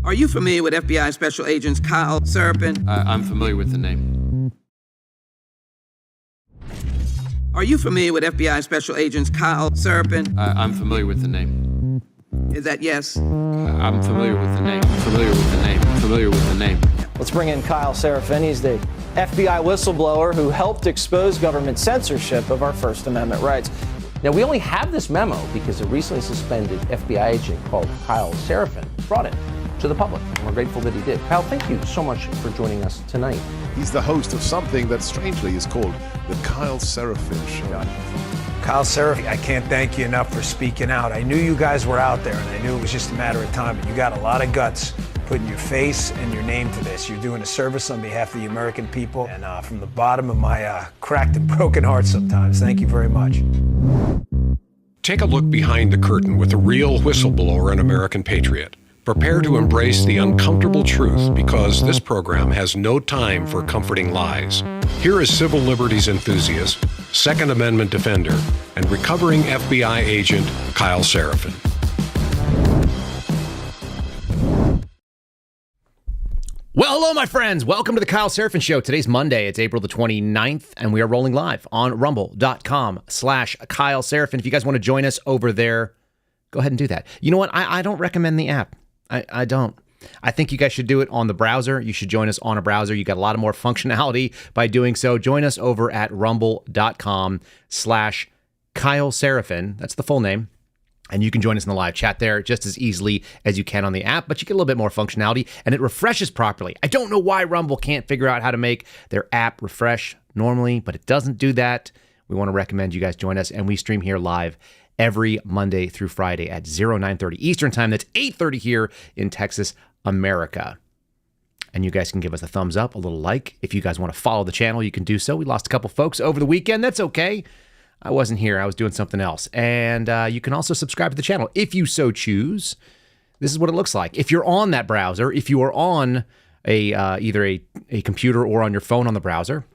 Are you familiar with FBI Special Agents Kyle Seraphin? I'm familiar with the name. Are you familiar with FBI Special Agents Kyle Seraphin? I'm familiar with the name. Is that yes? I'm familiar with the name. Familiar with the name. Familiar with the name. Let's bring in Kyle Seraphin. He's the FBI whistleblower who helped expose government censorship of our First Amendment rights. Now, we only have this memo because a recently suspended FBI agent called Kyle Seraphin brought it to the public, and we're grateful that he did. Kyle, thank you so much for joining us tonight. He's the host of something that strangely is called the Kyle Seraphin Show. Kyle Seraphin, I can't thank you enough for speaking out. I knew you guys were out there, and I knew it was just a matter of time, but you got a lot of guts putting your face and your name to this. You're doing a service on behalf of the American people, and from the bottom of my cracked and broken heart sometimes, thank you very much. Take a look behind the curtain with a real whistleblower and American patriot. Prepare to embrace the uncomfortable truth because this program has no time for comforting lies. Here is civil liberties enthusiast, Second Amendment defender, and recovering FBI agent Kyle Seraphin. Well, hello, my friends. Welcome to the Kyle Seraphin Show. Today's Monday. It's April the 29th, and we are rolling live on rumble.com/Kyle Seraphin. If you guys want to join us over there, go ahead and do that. You know what? I don't recommend the app. I don't. I think you guys should do it on the browser. You should join us on a browser. You got a lot of more functionality by doing so. Join us over at rumble.com/Kyle Seraphin. That's the full name. And you can join us in the live chat there just as easily as you can on the app, but you get a little bit more functionality and it refreshes properly. I don't know why Rumble can't figure out how to make their app refresh normally, but it doesn't do that. We want to recommend you guys join us, and we stream here live every Monday through Friday at 09:30 Eastern Time. That's 8:30 here in Texas, America. And you guys can give us a thumbs up, a little like. If you guys want to follow the channel, you can do so. We lost a couple folks over the weekend. That's okay. I wasn't here. I was doing something else. And you can also subscribe to the channel if you so choose. This is what it looks like. If you're on that browser, if you are on either a computer or on your phone on the browser,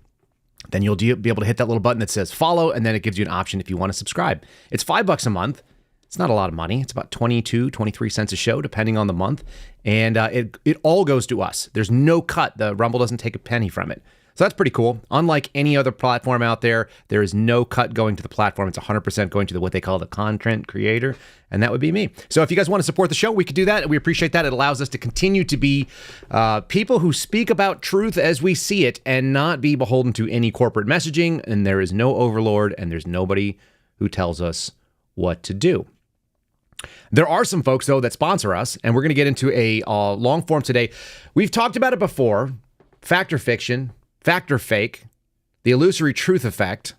then you'll be able to hit that little button that says follow, and then it gives you an option if you want to subscribe. It's $5 a month. It's not a lot of money. It's about 22, 23 cents a show, depending on the month. And it all goes to us. There's no cut. The Rumble doesn't take a penny from it. So that's pretty cool. Unlike any other platform out there, there is no cut going to the platform. It's 100% going to what they call the content creator, and that would be me. So if you guys want to support the show, we could do that, and we appreciate that. It allows us to continue to be people who speak about truth as we see it and not be beholden to any corporate messaging, and there is no overlord, and there's nobody who tells us what to do. There are some folks, though, that sponsor us, and we're going to get into a long form today. We've talked about it before, fact or fiction, fact or fake, the illusory truth effect.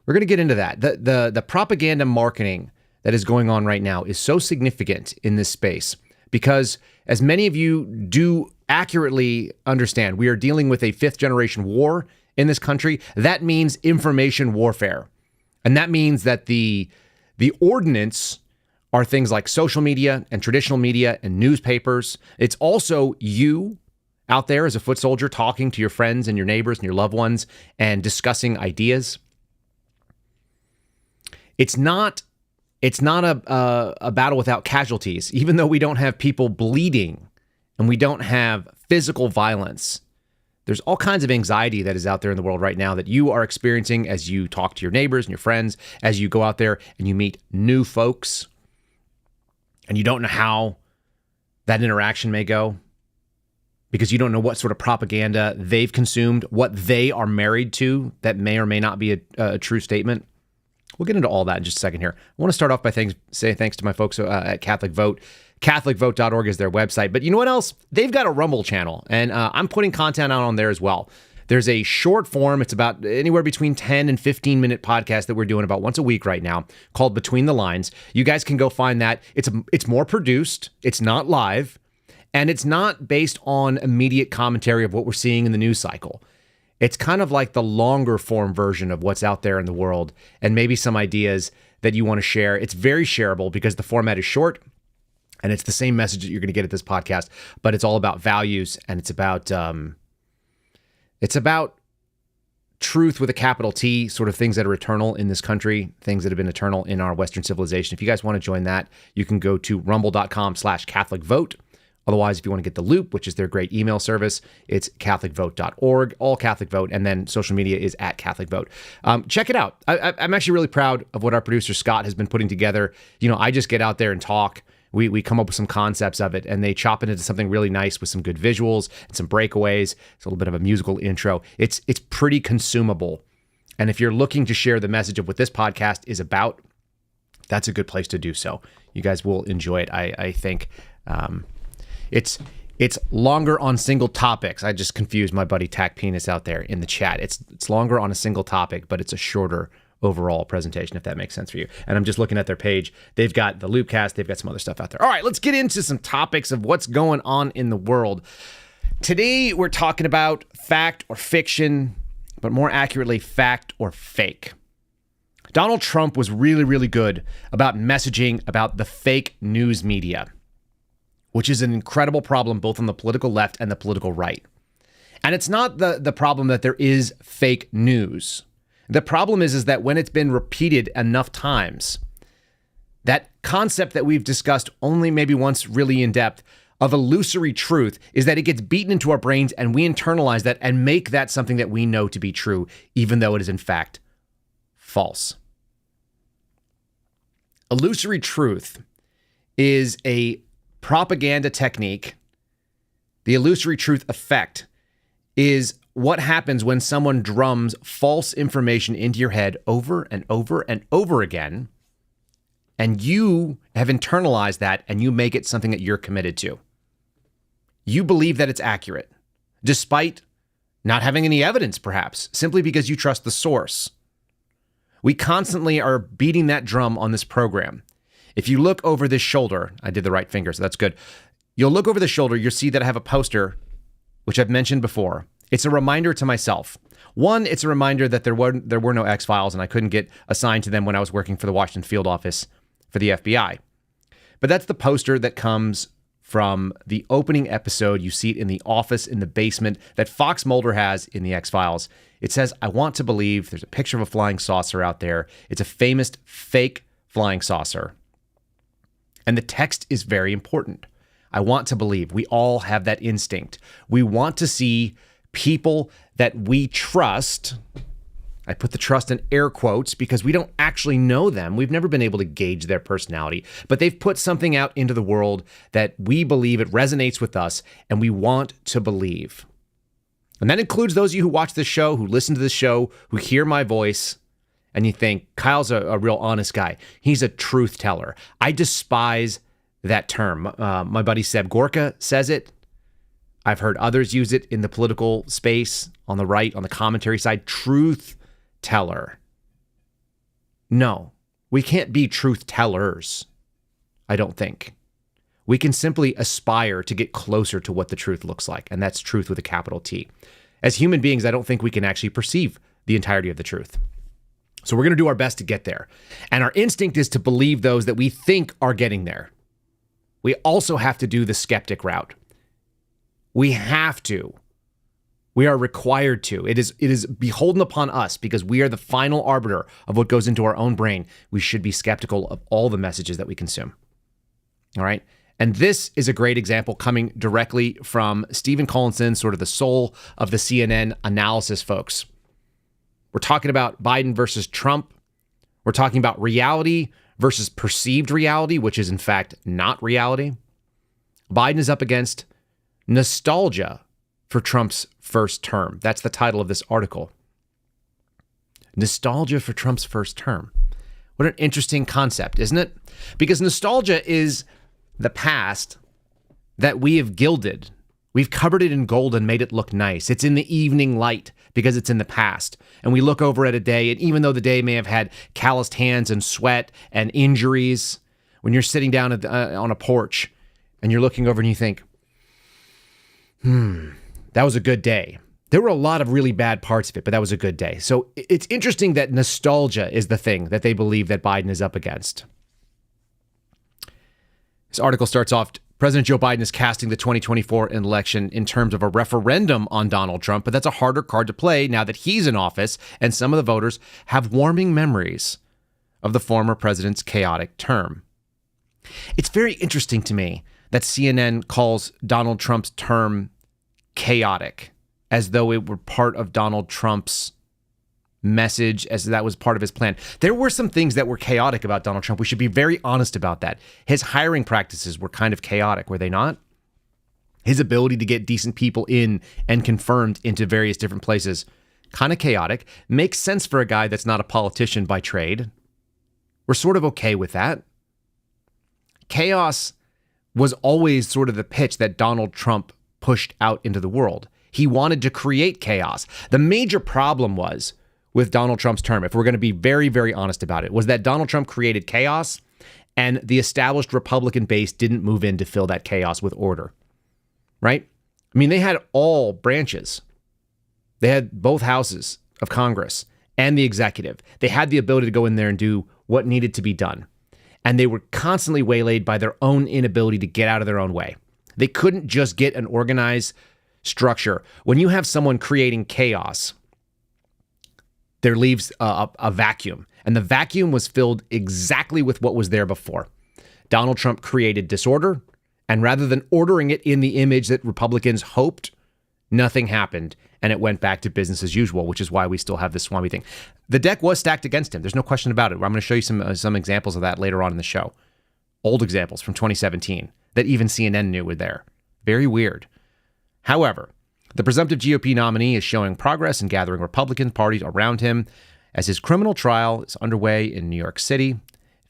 We're going to get into that. The propaganda marketing that is going on right now is so significant in this space because, as many of you do accurately understand, we are dealing with a fifth-generation war in this country. That means information warfare. And that means that the ordinance are things like social media and traditional media and newspapers. It's also you out there as a foot soldier talking to your friends and your neighbors and your loved ones and discussing ideas. It's not a battle without casualties, even though we don't have people bleeding and we don't have physical violence. There's all kinds of anxiety that is out there in the world right now that you are experiencing as you talk to your neighbors and your friends, as you go out there and you meet new folks and you don't know how that interaction may go, because you don't know what sort of propaganda they've consumed, what they are married to that may or may not be a true statement. We'll get into all that in just a second here. I want to start off by saying thanks to my folks at Catholic Vote. CatholicVote.org is their website. But you know what else? They've got a Rumble channel, and I'm putting content out on there as well. There's a short form. It's about anywhere between 10 and 15-minute podcast that we're doing about once a week right now called Between the Lines. You guys can go find that. It's more produced. It's not live. And it's not based on immediate commentary of what we're seeing in the news cycle. It's kind of like the longer form version of what's out there in the world and maybe some ideas that you want to share. It's very shareable because the format is short and it's the same message that you're going to get at this podcast, but it's all about values and it's about truth with a capital T, sort of things that are eternal in this country, things that have been eternal in our Western civilization. If you guys want to join that, you can go to rumble.com/Catholic Vote. Otherwise, if you want to get The Loop, which is their great email service, it's catholicvote.org, all Catholic Vote, and then social media is at Catholic Vote. Check it out. I'm actually really proud of what our producer Scott has been putting together. I just get out there and talk. We come up with some concepts of it, and they chop it into something really nice with some good visuals and some breakaways. It's a little bit of a musical intro. It's pretty consumable. And if you're looking to share the message of what this podcast is about, that's a good place to do so. You guys will enjoy it, I think. It's longer on single topics. I just confused my buddy Tack Penis out there in the chat. It's longer on a single topic, but it's a shorter overall presentation, if that makes sense for you. And I'm just looking at their page. They've got the Loopcast. They've got some other stuff out there. All right, let's get into some topics of what's going on in the world. Today, we're talking about fact or fiction, but more accurately, fact or fake. Donald Trump was really, really good about messaging about the fake news media, which is an incredible problem both on the political left and the political right. And it's not the problem that there is fake news. The problem is that when it's been repeated enough times, that concept that we've discussed only maybe once really in depth of illusory truth is that it gets beaten into our brains and we internalize that and make that something that we know to be true, even though it is in fact false. Illusory truth is a propaganda technique. The illusory truth effect is what happens when someone drums false information into your head over and over and over again, and you have internalized that and you make it something that you're committed to. You believe that it's accurate, despite not having any evidence, perhaps, simply because you trust the source. We constantly are beating that drum on this program. If you look over this shoulder, I did the right finger, so that's good. You'll look over the shoulder, you'll see that I have a poster, which I've mentioned before. It's a reminder to myself. One, it's a reminder that there were no X-Files and I couldn't get assigned to them when I was working for the Washington field office for the FBI. But that's the poster that comes from the opening episode. You see it in the office in the basement that Fox Mulder has in the X-Files. It says, "I want to believe." There's a picture of a flying saucer out there. It's a famous fake flying saucer. And the text is very important. I want to believe. We all have that instinct. We want to see people that we trust. I put the trust in air quotes because we don't actually know them. We've never been able to gauge their personality, but they've put something out into the world that we believe it resonates with us and we want to believe. And that includes those of you who watch this show, who listen to this show, who hear my voice, and you think, Kyle's a real honest guy. He's a truth teller. I despise that term. My buddy Seb Gorka says it. I've heard others use it in the political space, on the right, on the commentary side. Truth teller. No, we can't be truth tellers, I don't think. We can simply aspire to get closer to what the truth looks like, and that's truth with a capital T. As human beings, I don't think we can actually perceive the entirety of the truth. So we're going to do our best to get there. And our instinct is to believe those that we think are getting there. We also have to do the skeptic route. We have to. We are required to. It is beholden upon us because we are the final arbiter of what goes into our own brain. We should be skeptical of all the messages that we consume. All right? And this is a great example coming directly from Stephen Collinson, sort of the soul of the CNN analysis folks. We're talking about Biden versus Trump. We're talking about reality versus perceived reality, which is in fact not reality. Biden is up against nostalgia for Trump's first term. That's the title of this article. Nostalgia for Trump's first term. What an interesting concept, isn't it? Because nostalgia is the past that we have gilded. We've covered it in gold and made it look nice. It's in the evening light because it's in the past. And we look over at a day, and even though the day may have had calloused hands and sweat and injuries, when you're sitting down on a porch and you're looking over and you think, that was a good day. There were a lot of really bad parts of it, but that was a good day. So it's interesting that nostalgia is the thing that they believe that Biden is up against. This article starts off, President Joe Biden is casting the 2024 election in terms of a referendum on Donald Trump, but that's a harder card to play now that he's in office and some of the voters have warming memories of the former president's chaotic term. It's very interesting to me that CNN calls Donald Trump's term chaotic, as though it were part of Donald Trump's message, as that was part of his plan. There were some things that were chaotic about Donald Trump. We should be very honest about that. His hiring practices were kind of chaotic, were they not? His ability to get decent people in and confirmed into various different places, kind of chaotic. Makes sense for a guy that's not a politician by trade. We're sort of okay with that. Chaos was always sort of the pitch that Donald Trump pushed out into the world. He wanted to create chaos. The major problem was with Donald Trump's term, if we're going to be very, very honest about it, was that Donald Trump created chaos and the established Republican base didn't move in to fill that chaos with order, right? I mean, they had all branches. They had both houses of Congress and the executive. They had the ability to go in there and do what needed to be done. And they were constantly waylaid by their own inability to get out of their own way. They couldn't just get an organized structure. When you have someone creating chaos, there leaves a vacuum. And the vacuum was filled exactly with what was there before. Donald Trump created disorder. And rather than ordering it in the image that Republicans hoped, nothing happened. And it went back to business as usual, which is why we still have this Swami thing. The deck was stacked against him. There's no question about it. I'm going to show you some examples of that later on in the show. Old examples from 2017 that even CNN knew were there. Very weird. However, the presumptive GOP nominee is showing progress in gathering Republican parties around him as his criminal trial is underway in New York City.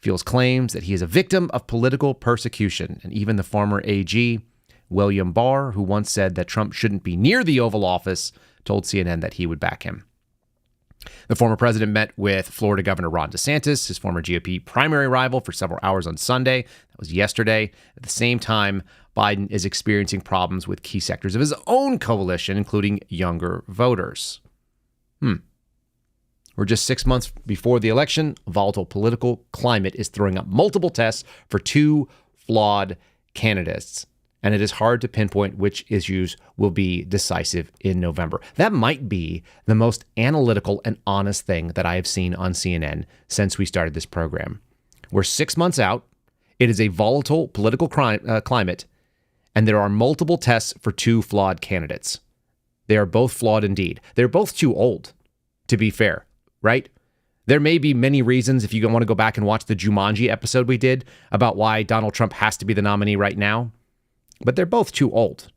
Fuels claims that he is a victim of political persecution. And even the former AG, William Barr, who once said that Trump shouldn't be near the Oval Office, told CNN that he would back him. The former president met with Florida Governor Ron DeSantis, his former GOP primary rival, for several hours on Sunday. That was yesterday. At the same time, Biden is experiencing problems with key sectors of his own coalition, including younger voters. We're just 6 months before the election. A volatile political climate is throwing up multiple tests for two flawed candidates. And it is hard to pinpoint which issues will be decisive in November. That might be the most analytical and honest thing that I have seen on CNN since we started this program. We're 6 months out. It is a volatile political climate, and there are multiple tests for two flawed candidates. They are both flawed indeed. They're both too old, to be fair, right? There may be many reasons, if you want to go back and watch the Jumanji episode we did about why Donald Trump has to be the nominee right now. But they're both too old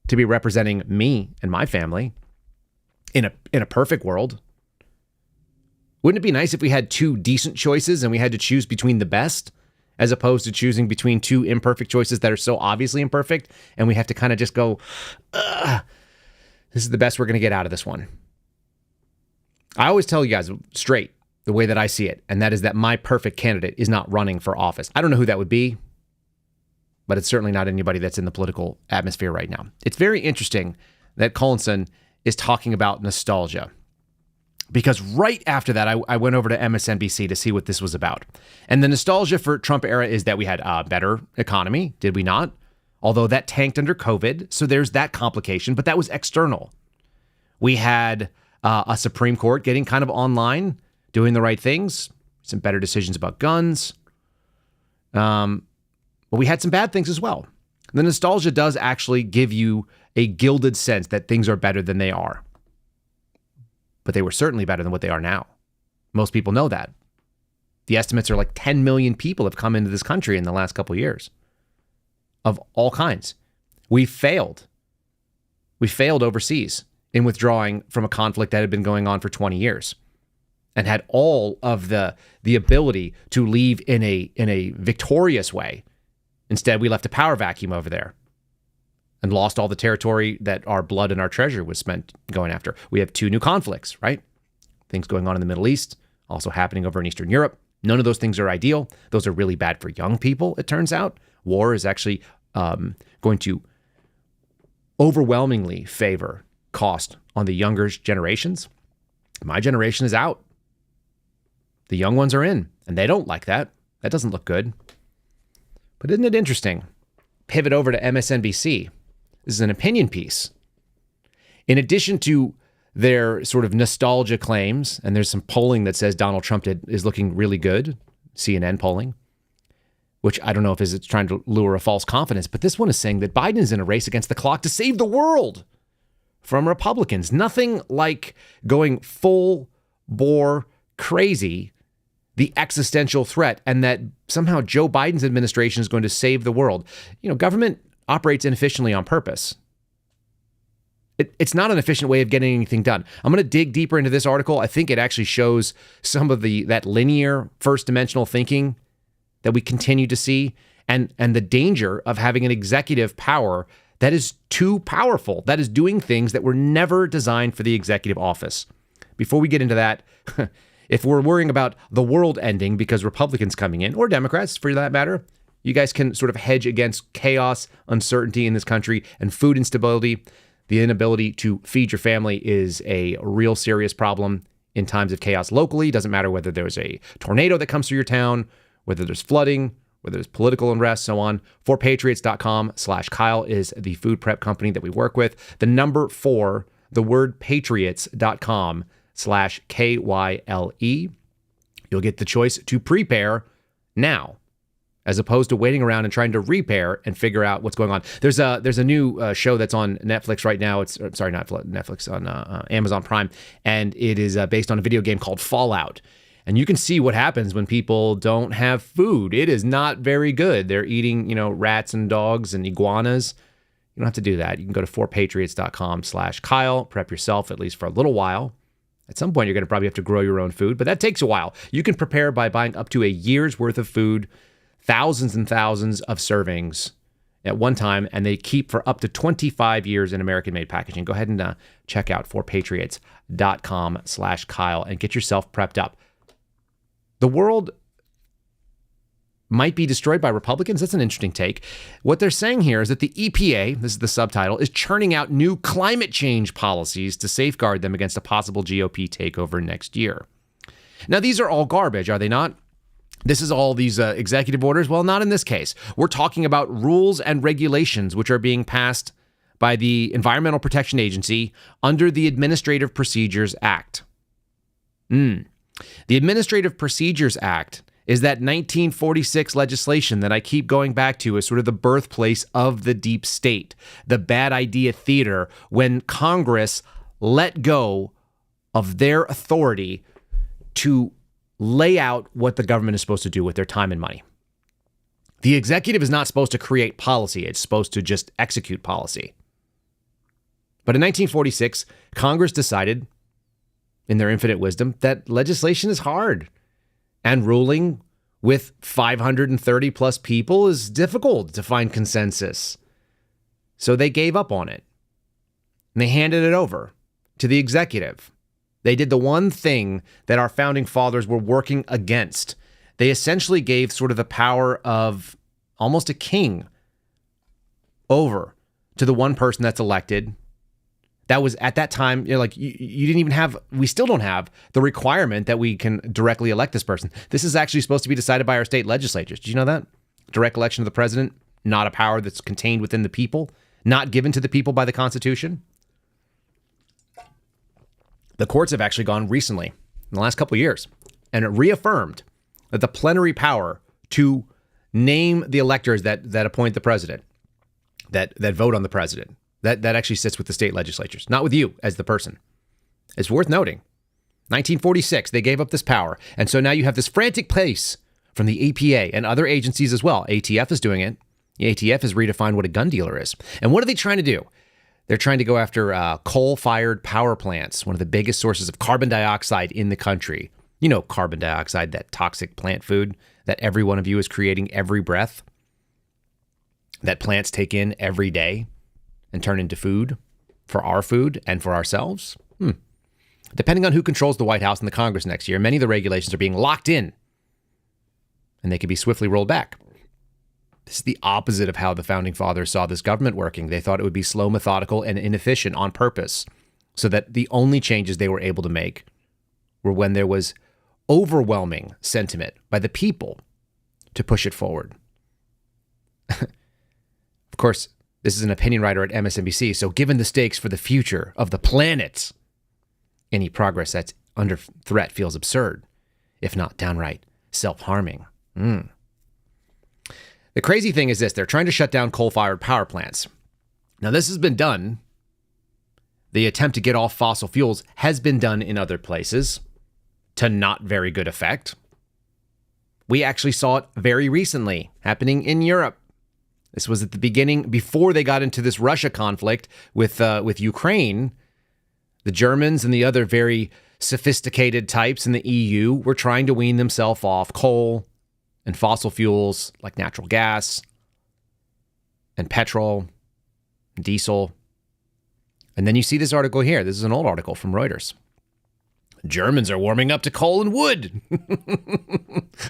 to be representing me and my family in a perfect world. Wouldn't it be nice if we had two decent choices and we had to choose between the best, as opposed to choosing between two imperfect choices that are so obviously imperfect, and we have to kind of just go, this is the best we're going to get out of this one. I always tell you guys straight the way that I see it, and that is that my perfect candidate is not running for office. I don't know who that would be, but it's certainly not anybody that's in the political atmosphere right now. It's very interesting that Collinson is talking about nostalgia, because right after that, I went over to MSNBC to see what this was about. And the nostalgia for Trump era is that we had a better economy, did we not? Although that tanked under COVID, so there's that complication, but that was external. We had a Supreme Court getting kind of online, doing the right things, some better decisions about guns. But we had some bad things as well. The nostalgia does actually give you a gilded sense that things are better than they are. But they were certainly better than what they are now. Most people know that. The estimates are like 10 million people have come into this country in the last couple of years of all kinds. We failed. We failed overseas in withdrawing from a conflict that had been going on for 20 years and had all of the ability to leave in a victorious way. Instead, we left a power vacuum over there and lost all the territory that our blood and our treasure was spent going after. We have two new conflicts, right? Things going on in the Middle East, also happening over in Eastern Europe. None of those things are ideal. Those are really bad for young people, it turns out. War is actually going to overwhelmingly favor cost on the younger generations. My generation is out. The young ones are in, and they don't like that. That doesn't look good. But isn't it interesting? Pivot over to MSNBC. This is an opinion piece. In addition to their sort of nostalgia claims, and there's some polling that says Donald Trump is looking really good, CNN polling, which I don't know if it's trying to lure a false confidence, but this one is saying that Biden is in a race against the clock to save the world from Republicans. Nothing like going full bore crazy, the existential threat, and that somehow Joe Biden's administration is going to save the world. You know, government operates inefficiently on purpose. It's not an efficient way of getting anything done. I'm going to dig deeper into this article. I think it actually shows some of that linear first dimensional thinking that we continue to see, and the danger of having an executive power that is too powerful, that is doing things that were never designed for the executive office. Before we get into that, if we're worrying about the world ending because Republicans coming in, or Democrats for that matter, you guys can sort of hedge against chaos, uncertainty in this country, and food instability. The inability to feed your family is a real serious problem in times of chaos locally. Doesn't matter whether there's a tornado that comes through your town, whether there's flooding, whether there's political unrest, so on. 4patriots.com/Kyle is the food prep company that we work with. The number 4, the word patriots.com/KYLE. You'll get the choice to prepare now, as opposed to waiting around and trying to repair and figure out what's going on. There's a new show that's on Netflix right now. It's not Netflix, on Amazon Prime, and it is based on a video game called Fallout. And you can see what happens when people don't have food. It is not very good. They're eating, rats and dogs and iguanas. You don't have to do that. You can go to 4patriots.com/Kyle. Prep yourself, at least for a little while. At some point, you're going to probably have to grow your own food, but that takes a while. You can prepare by buying up to a year's worth of food, thousands and thousands of servings at one time, and they keep for up to 25 years in American-made packaging. Go ahead and check out 4patriots.com/Kyle and get yourself prepped up. The world might be destroyed by Republicans. That's an interesting take. What they're saying here is that the EPA, this is the subtitle, is churning out new climate change policies to safeguard them against a possible GOP takeover next year. Now, these are all garbage, are they not? This is all these executive orders? Well, not in this case. We're talking about rules and regulations which are being passed by the Environmental Protection Agency under the Administrative Procedures Act. The Administrative Procedures Act is that 1946 legislation that I keep going back to as sort of the birthplace of the deep state, the bad idea theater, when Congress let go of their authority to lay out what the government is supposed to do with their time and money. The executive is not supposed to create policy. It's supposed to just execute policy. But in 1946, Congress decided, in their infinite wisdom, that legislation is hard, and ruling with 530 plus people is difficult to find consensus. So they gave up on it, and they handed it over to the executive. They did the one thing that our founding fathers were working against. They essentially gave sort of the power of almost a king over to the one person that's elected. That was at that time, you didn't even have, we still don't have the requirement that we can directly elect this person. This is actually supposed to be decided by our state legislatures. Did you know that? Direct election of the president, not a power that's contained within the people, not given to the people by the Constitution. The courts have actually gone recently, in the last couple of years, and it reaffirmed that the plenary power to name the electors that appoint the president, that vote on the president, that actually sits with the state legislatures, not with you as the person. It's worth noting. 1946, they gave up this power. And so now you have this frantic pace from the EPA and other agencies as well. ATF is doing it. The ATF has redefined what a gun dealer is. And what are they trying to do? They're trying to go after coal-fired power plants, one of the biggest sources of carbon dioxide in the country. You know, carbon dioxide, that toxic plant food that every one of you is creating every breath, that plants take in every day and turn into food for our food and for ourselves. Depending on who controls the White House and the Congress next year, many of the regulations are being locked in, and they could be swiftly rolled back. This is the opposite of how the founding fathers saw this government working. They thought it would be slow, methodical, and inefficient on purpose, so that the only changes they were able to make were when there was overwhelming sentiment by the people to push it forward. Of course, this is an opinion writer at MSNBC, so given the stakes for the future of the planet, any progress that's under threat feels absurd, if not downright self-harming. The crazy thing is this. They're trying to shut down coal-fired power plants. Now, this has been done. The attempt to get off fossil fuels has been done in other places to not very good effect. We actually saw it very recently happening in Europe. This was at the beginning, before they got into this Russia conflict with Ukraine. The Germans and the other very sophisticated types in the EU were trying to wean themselves off coal and fossil fuels like natural gas and petrol and diesel. And then you see this article here. This is an old article from Reuters. Germans are warming up to coal and wood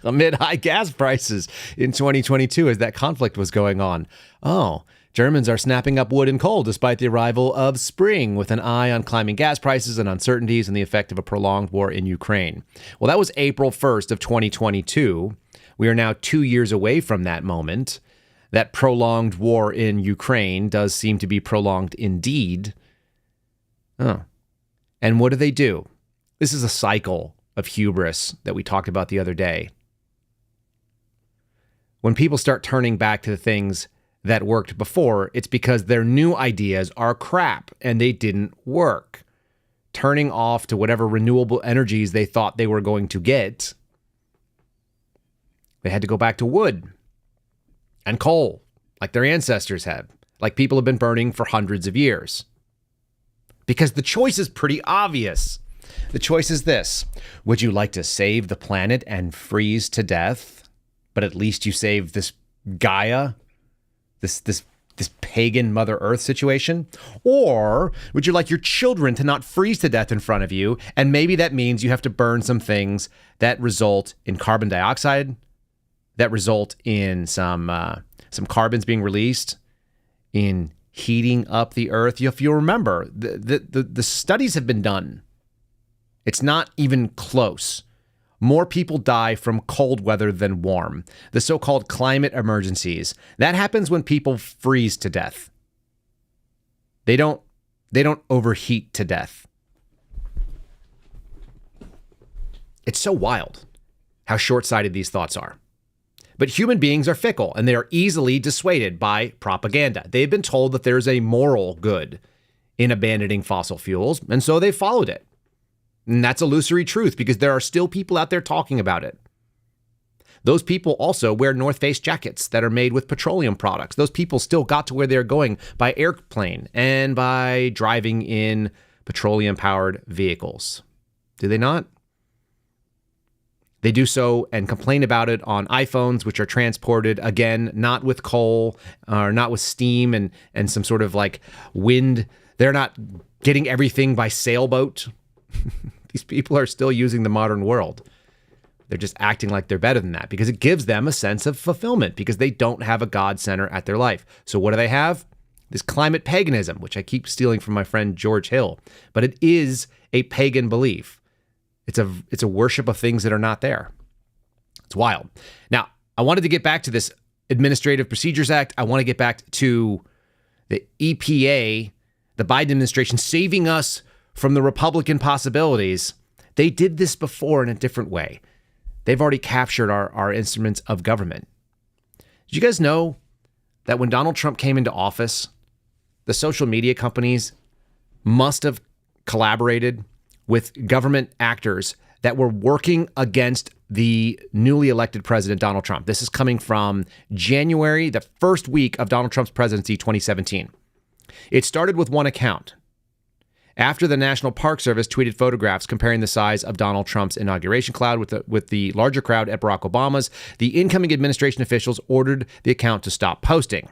amid high gas prices in 2022 as that conflict was going on. Oh, Germans are snapping up wood and coal despite the arrival of spring, with an eye on climbing gas prices and uncertainties and the effect of a prolonged war in Ukraine. Well, that was April 1st of 2022. We are now 2 years away from that moment. That prolonged war in Ukraine does seem to be prolonged indeed. Oh. And what do? This is a cycle of hubris that we talked about the other day. When people start turning back to the things that worked before, it's because their new ideas are crap and they didn't work. Turning off to whatever renewable energies they thought they were going to get, they had to go back to wood and coal, like their ancestors had, like people have been burning for hundreds of years. Because the choice is pretty obvious. The choice is this. Would you like to save the planet and freeze to death, but at least you save this Gaia, this pagan Mother Earth situation? Or would you like your children to not freeze to death in front of you, and maybe that means you have to burn some things that result in carbon dioxide, that result in some carbons being released, in heating up the earth? If you remember, the studies have been done. It's not even close. More people die from cold weather than warm. The so-called climate emergencies. That happens when people freeze to death. They don't overheat to death. It's so wild how short-sighted these thoughts are. But human beings are fickle, and they are easily dissuaded by propaganda. They've been told that there's a moral good in abandoning fossil fuels, and so they followed it. And that's illusory truth, because there are still people out there talking about it. Those people also wear North Face jackets that are made with petroleum products. Those people still got to where they're going by airplane and by driving in petroleum-powered vehicles. Do they not? They do so and complain about it on iPhones, which are transported, again, not with coal or not with steam and some sort of like wind. They're not getting everything by sailboat. These people are still using the modern world. They're just acting like they're better than that because it gives them a sense of fulfillment because they don't have a God center at their life. So what do they have? This climate paganism, which I keep stealing from my friend George Hill, but it is a pagan belief. It's a worship of things that are not there. It's wild. Now, I wanted to get back to this Administrative Procedures Act. I want to get back to the EPA, the Biden administration saving us from the Republican possibilities. They did this before in a different way. They've already captured our instruments of government. Did you guys know that when Donald Trump came into office, the social media companies must have collaborated with government actors that were working against the newly elected president, Donald Trump? This is coming from January, the first week of Donald Trump's presidency, 2017. It started with one account. After the National Park Service tweeted photographs comparing the size of Donald Trump's inauguration crowd with the larger crowd at Barack Obama's, the incoming administration officials ordered the account to stop posting.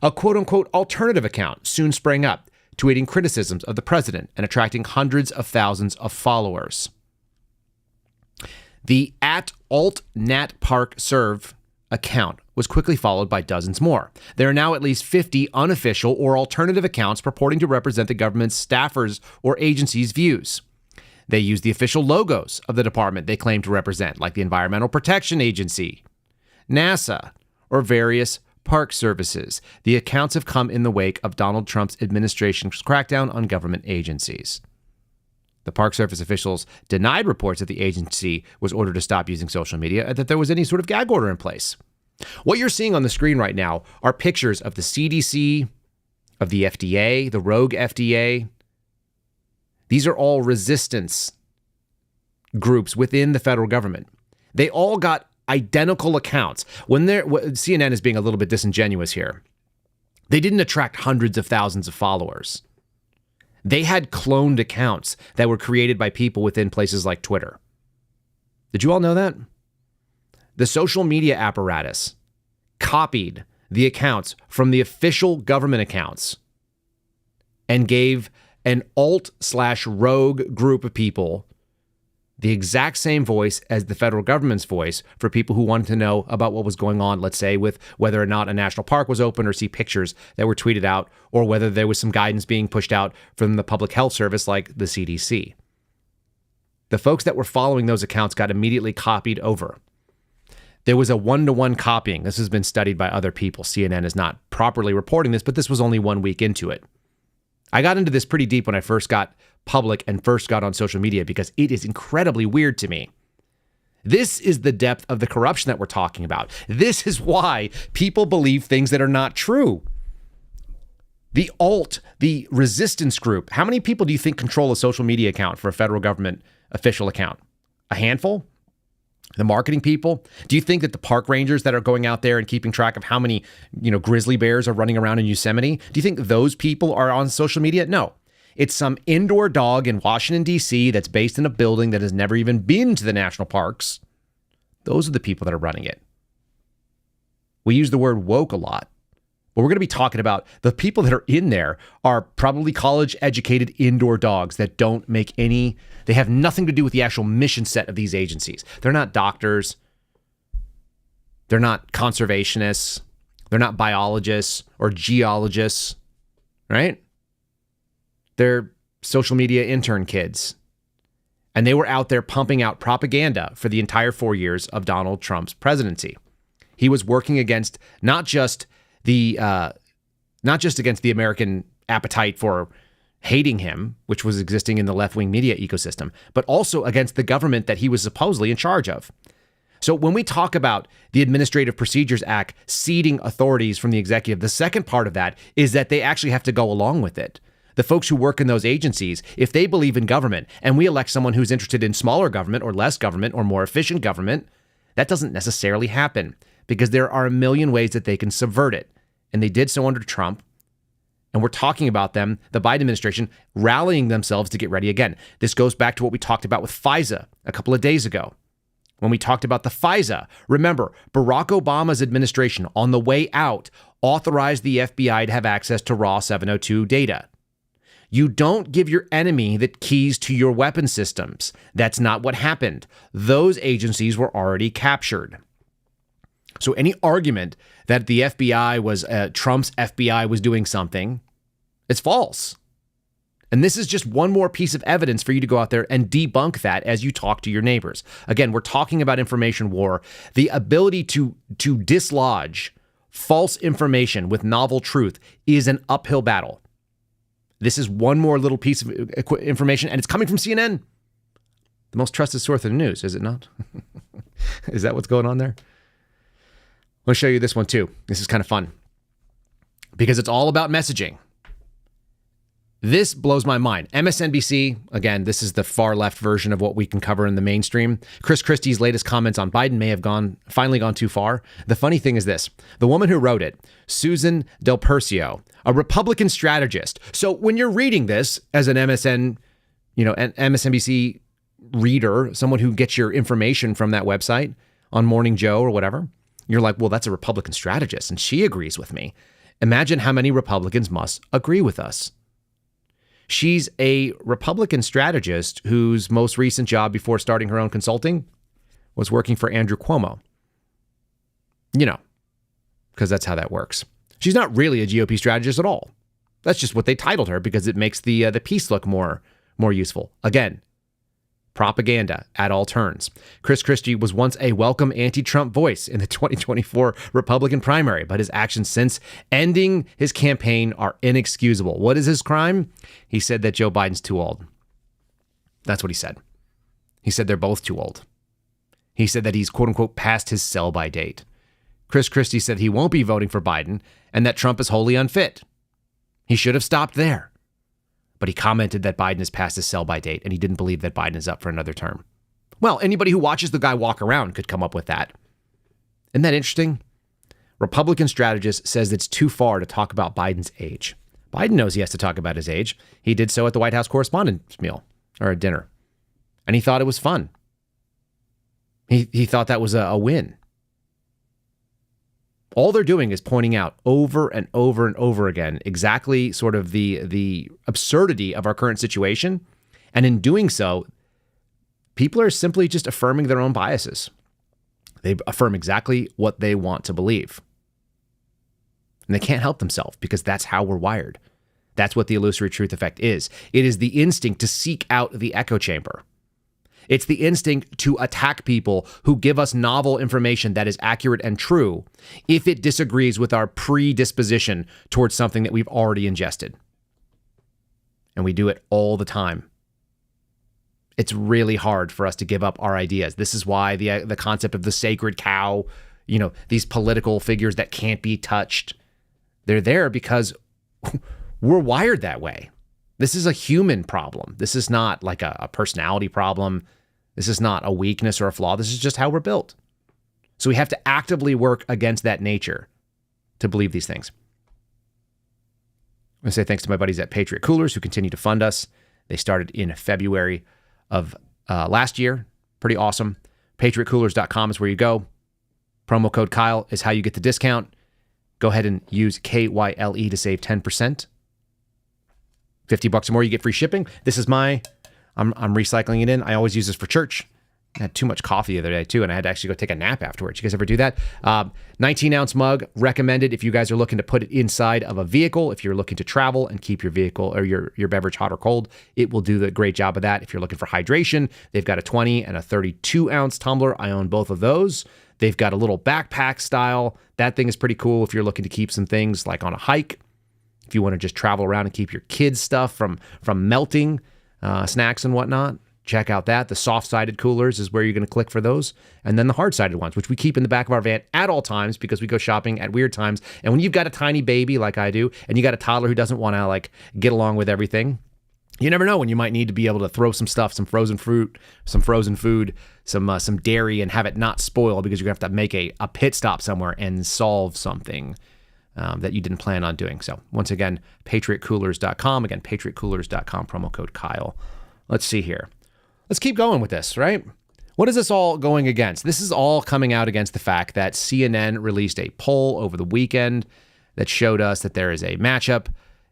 A quote-unquote alternative account soon sprang up, tweeting criticisms of the president and attracting hundreds of thousands of followers. The @AltNatParkServe account was quickly followed by dozens more. There are now at least 50 unofficial or alternative accounts purporting to represent the government's staffers' or agencies' views. They use the official logos of the department they claim to represent, like the Environmental Protection Agency, NASA, or various park services. The accounts have come in the wake of Donald Trump's administration's crackdown on government agencies. The Park Service officials denied reports that the agency was ordered to stop using social media and that there was any sort of gag order in place. What you're seeing on the screen right now are pictures of the CDC, of the FDA, the rogue FDA. These are all resistance groups within the federal government. They all got identical accounts. CNN is being a little bit disingenuous here. They didn't attract hundreds of thousands of followers. They had cloned accounts that were created by people within places like Twitter. Did you all know that? The social media apparatus copied the accounts from the official government accounts and gave an alt/rogue group of people the exact same voice as the federal government's voice for people who wanted to know about what was going on, let's say, with whether or not a national park was open, or see pictures that were tweeted out, or whether there was some guidance being pushed out from the public health service like the CDC. The folks that were following those accounts got immediately copied over. There was a one-to-one copying. This has been studied by other people. CNN is not properly reporting this, but this was only 1 week into it. I got into this pretty deep when I first got public and first got on social media because it is incredibly weird to me. This is the depth of the corruption that we're talking about. This is why people believe things that are not true. The the resistance group, how many people do you think control a social media account for a federal government official account? A handful? The marketing people? Do you think that the park rangers that are going out there and keeping track of how many, grizzly bears are running around in Yosemite, do you think those people are on social media? No. It's some indoor dog in Washington, D.C. that's based in a building that has never even been to the national parks. Those are the people that are running it. We use the word woke a lot, but we're going to be talking about the people that are in there are probably college-educated indoor dogs that don't make any, they have nothing to do with the actual mission set of these agencies. They're not doctors. They're not conservationists. They're not biologists or geologists, right? They're social media intern kids. And they were out there pumping out propaganda for the entire 4 years of Donald Trump's presidency. He was working against not just against the American appetite for hating him, which was existing in the left-wing media ecosystem, but also against the government that he was supposedly in charge of. So when we talk about the Administrative Procedures Act ceding authorities from the executive, the second part of that is that they actually have to go along with it. The folks who work in those agencies, if they believe in government and we elect someone who's interested in smaller government or less government or more efficient government, that doesn't necessarily happen because there are a million ways that they can subvert it. And they did so under Trump. And we're talking about them, the Biden administration, rallying themselves to get ready again. This goes back to what we talked about with FISA a couple of days ago. When we talked about the FISA, remember, Barack Obama's administration on the way out authorized the FBI to have access to raw 702 data. You don't give your enemy the keys to your weapon systems. That's not what happened. Those agencies were already captured. So any argument that the FBI was, Trump's FBI was doing something, it's false. And this is just one more piece of evidence for you to go out there and debunk that as you talk to your neighbors. Again, we're talking about information war. The ability to dislodge false information with novel truth is an uphill battle. This is one more little piece of information, and it's coming from CNN. The most trusted source of the news, is it not? Is that what's going on there? I'll show you this one too. This is kind of fun because it's all about messaging. This blows my mind. MSNBC, again, this is the far left version of what we can cover in the mainstream. Christie's latest comments on Biden may have finally gone too far. The funny thing is this. The woman who wrote it, Susan Del Percio, a Republican strategist. So when you're reading this as an an MSNBC reader, someone who gets your information from that website on Morning Joe or whatever, you're like, well, that's a Republican strategist, and she agrees with me. Imagine how many Republicans must agree with us. She's a Republican strategist whose most recent job before starting her own consulting was working for Andrew Cuomo. Because that's how that works. She's not really a GOP strategist at all. That's just what they titled her because it makes the piece look more useful. Again, propaganda at all turns. Christie was once a welcome anti-Trump voice in the 2024 Republican primary, but his actions since ending his campaign are inexcusable. What is his crime? He said that Joe Biden's too old. That's what he said. He said they're both too old. He said that he's, quote unquote, past his sell-by date. Christie said he won't be voting for Biden and that Trump is wholly unfit. He should have stopped there. But he commented that Biden is past his sell-by date and he didn't believe that Biden is up for another term. Well, anybody who watches the guy walk around could come up with that. Isn't that interesting? Republican strategist says it's too far to talk about Biden's age. Biden knows he has to talk about his age. He did so at the White House Correspondents' meal or a dinner. And he thought it was fun. He thought that was a win. All they're doing is pointing out over and over and over again exactly sort of the absurdity of our current situation. And in doing so, people are simply just affirming their own biases. They affirm exactly what they want to believe. And they can't help themselves because that's how we're wired. That's what the illusory truth effect is. It is the instinct to seek out the echo chamber. It's the instinct to attack people who give us novel information that is accurate and true if it disagrees with our predisposition towards something that we've already ingested. And we do it all the time. It's really hard for us to give up our ideas. This is why the concept of the sacred cow, these political figures that can't be touched, they're there because we're wired that way. This is a human problem. This is not like a personality problem. This is not a weakness or a flaw. This is just how we're built. So we have to actively work against that nature to believe these things. I want to say thanks to my buddies at Patriot Coolers who continue to fund us. They started in February of last year. Pretty awesome. PatriotCoolers.com is where you go. Promo code Kyle is how you get the discount. Go ahead and use KYLE to save 10%. $50 or more, you get free shipping. This is I'm recycling it in. I always use this for church. I had too much coffee the other day too, and I had to actually go take a nap afterwards. You guys ever do that? 19-ounce mug, recommended if you guys are looking to put it inside of a vehicle. If you're looking to travel and keep your vehicle or your beverage hot or cold, it will do the great job of that. If you're looking for hydration, they've got a 20 and a 32-ounce tumbler. I own both of those. They've got a little backpack style. That thing is pretty cool if you're looking to keep some things like on a hike. If you want to just travel around and keep your kids' stuff from melting, snacks and whatnot, check out that. The soft-sided coolers is where you're going to click for those. And then the hard-sided ones, which we keep in the back of our van at all times because we go shopping at weird times. And when you've got a tiny baby like I do, and you got a toddler who doesn't want to get along with everything, you never know when you might need to be able to throw some stuff, some frozen fruit, some frozen food, some dairy, and have it not spoil because you're going to have to make a pit stop somewhere and solve something that you didn't plan on doing. So once again, patriotcoolers.com. Again, patriotcoolers.com, promo code Kyle. Let's see here. Let's keep going with this, right? What is this all going against? This is all coming out against the fact that CNN released a poll over the weekend that showed us that there is a matchup,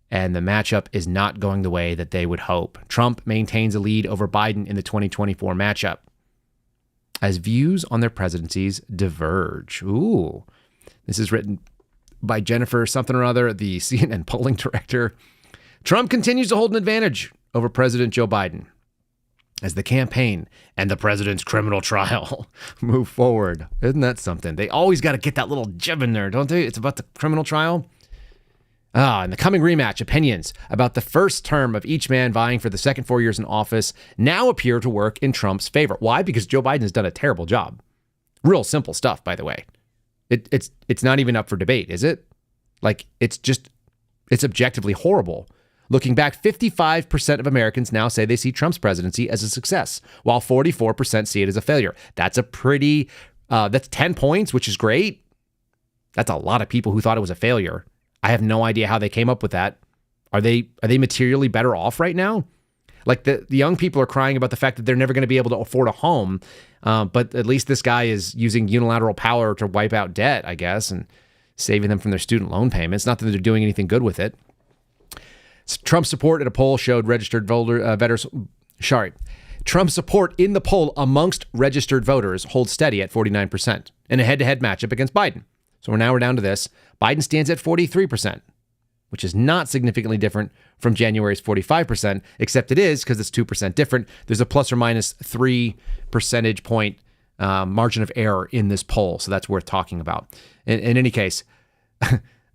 and the matchup is not going the way that they would hope. Trump maintains a lead over Biden in the 2024 matchup as views on their presidencies diverge. Ooh, this is written by Jennifer something or other, the CNN polling director. Trump continues to hold an advantage over President Joe Biden as the campaign and the president's criminal trial move forward. Isn't that something? They always got to get that little jib in there, don't they? It's about the criminal trial. In the coming rematch, opinions about the first term of each man vying for the second 4 years in office now appear to work in Trump's favor. Why? Because Joe Biden has done a terrible job. Real simple stuff, by the way. It's not even up for debate, is it? It's objectively horrible. Looking back, 55% of Americans now say they see Trump's presidency as a success, while 44% see it as a failure. That's that's 10 points, which is great. That's a lot of people who thought it was a failure. I have no idea how they came up with that. Are they materially better off right now? Like the young people are crying about the fact that they're never going to be able to afford a home. But at least this guy is using unilateral power to wipe out debt, I guess, and saving them from their student loan payments. Not that they're doing anything good with it. Trump support at a poll showed registered voters. Trump support in the poll amongst registered voters holds steady at 49% in a head-to-head matchup against Biden. So we're down to this. Biden stands at 43%, which is not significantly different from January's 45%, except it is because it's 2% different. There's a plus or minus 3 percentage point margin of error in this poll, so that's worth talking about. In any case,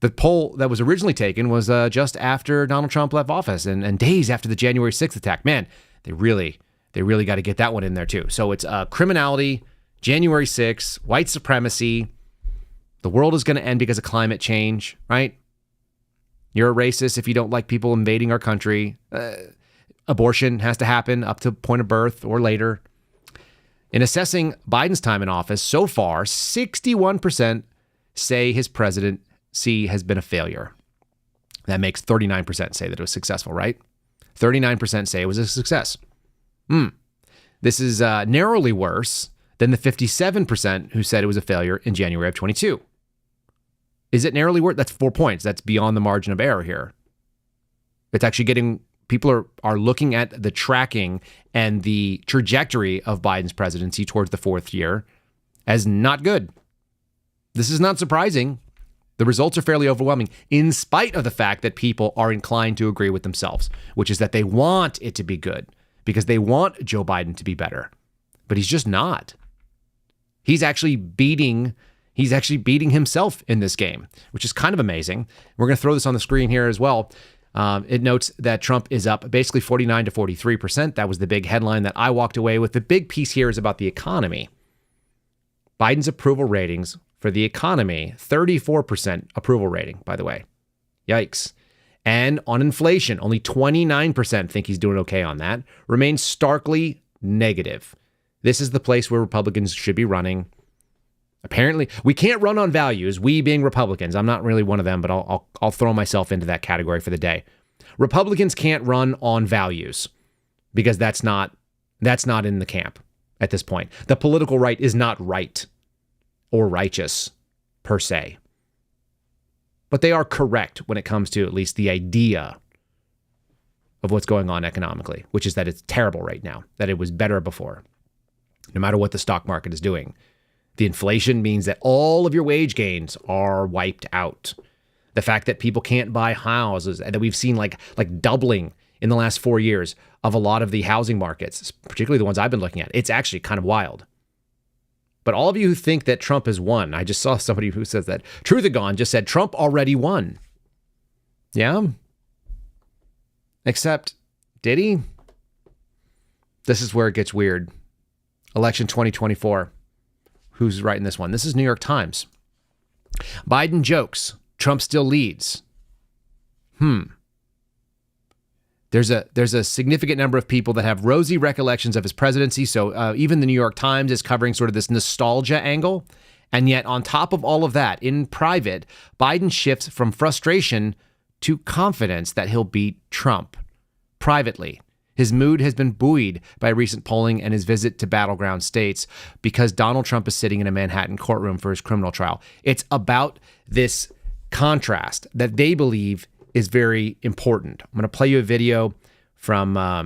the poll that was originally taken was just after Donald Trump left office and days after the January 6th attack. Man, they really got to get that one in there too. So it's criminality, January 6th, white supremacy, The world is going to end because of climate change, right? You're a racist if you don't like people invading our country. Abortion has to happen up to point of birth or later. In assessing Biden's time in office, so far, 61% say his presidency has been a failure. That makes 39% say that it was successful, right? 39% say it was a success. This is narrowly worse than the 57% who said it was a failure in January of 22. Is it narrowly worse? That's 4 points. That's beyond the margin of error here. It's actually getting, people are looking at the tracking and the trajectory of Biden's presidency towards the fourth year as not good. This is not surprising. The results are fairly overwhelming, in spite of the fact that people are inclined to agree with themselves, which is that they want it to be good because they want Joe Biden to be better. But he's just not. He's actually beating himself in this game, which is kind of amazing. We're going to throw this on the screen here as well. It notes that Trump is up basically 49 to 43%. That was the big headline that I walked away with. The big piece here is about the economy. Biden's approval ratings for the economy, 34% approval rating, by the way. Yikes. And on inflation, only 29% think he's doing okay on that. Remains starkly negative. This is the place where Republicans should be running. Apparently, we can't run on values, we being Republicans. I'm not really one of them, but I'll throw myself into that category for the day. Republicans can't run on values because that's not in the camp at this point. The political right is not right or righteous per se. But they are correct when it comes to at least the idea of what's going on economically, which is that it's terrible right now, that it was better before, no matter what the stock market is doing. The inflation means that all of your wage gains are wiped out. The fact that people can't buy houses, and that we've seen like doubling in the last 4 years of a lot of the housing markets, particularly the ones I've been looking at, it's actually kind of wild. But all of you who think that Trump has won, I just saw somebody who says that, Truthagon just said Trump already won. Yeah? Except, did he? This is where it gets weird. Election 2024. Who's writing this one? This is New York Times. Biden jokes. Trump still leads. There's a significant number of people that have rosy recollections of his presidency. So even the New York Times is covering sort of this nostalgia angle. And yet on top of all of that, in private, Biden shifts from frustration to confidence that he'll beat Trump. Privately, his mood has been buoyed by recent polling and his visit to battleground states because Donald Trump is sitting in a Manhattan courtroom for his criminal trial. It's about this contrast that they believe is very important. I'm going to play you a video from a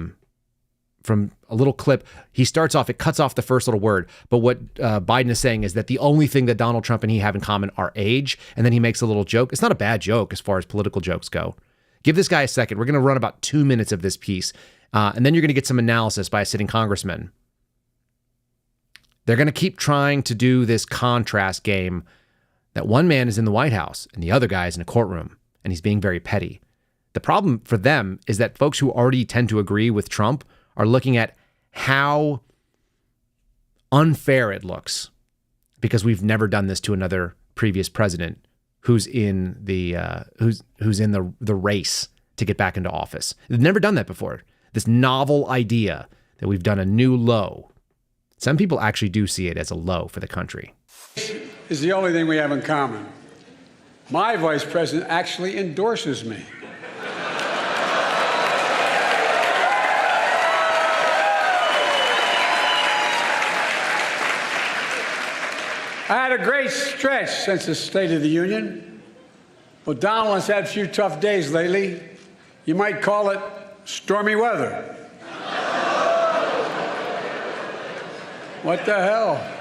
little clip. He starts off, it cuts off the first little word, but what Biden is saying is that the only thing that Donald Trump and he have in common are age, and then he makes a little joke. It's not a bad joke as far as political jokes go. Give this guy a second. We're going to run about 2 minutes of this piece. And then you're going to get some analysis by a sitting congressman. They're going to keep trying to do this contrast game that one man is in the White House and the other guy is in a courtroom and he's being very petty. The problem for them is that folks who already tend to agree with Trump are looking at how unfair it looks because we've never done this to another previous president who's in the race to get back into office. They've never done that before. This novel idea that we've done a new low. Some people actually do see it as a low for the country. Is the only thing we have in common. My vice president actually endorses me. I had a great stretch since the State of the Union. Well, Donald has had a few tough days lately. You might call it stormy weather. What the hell?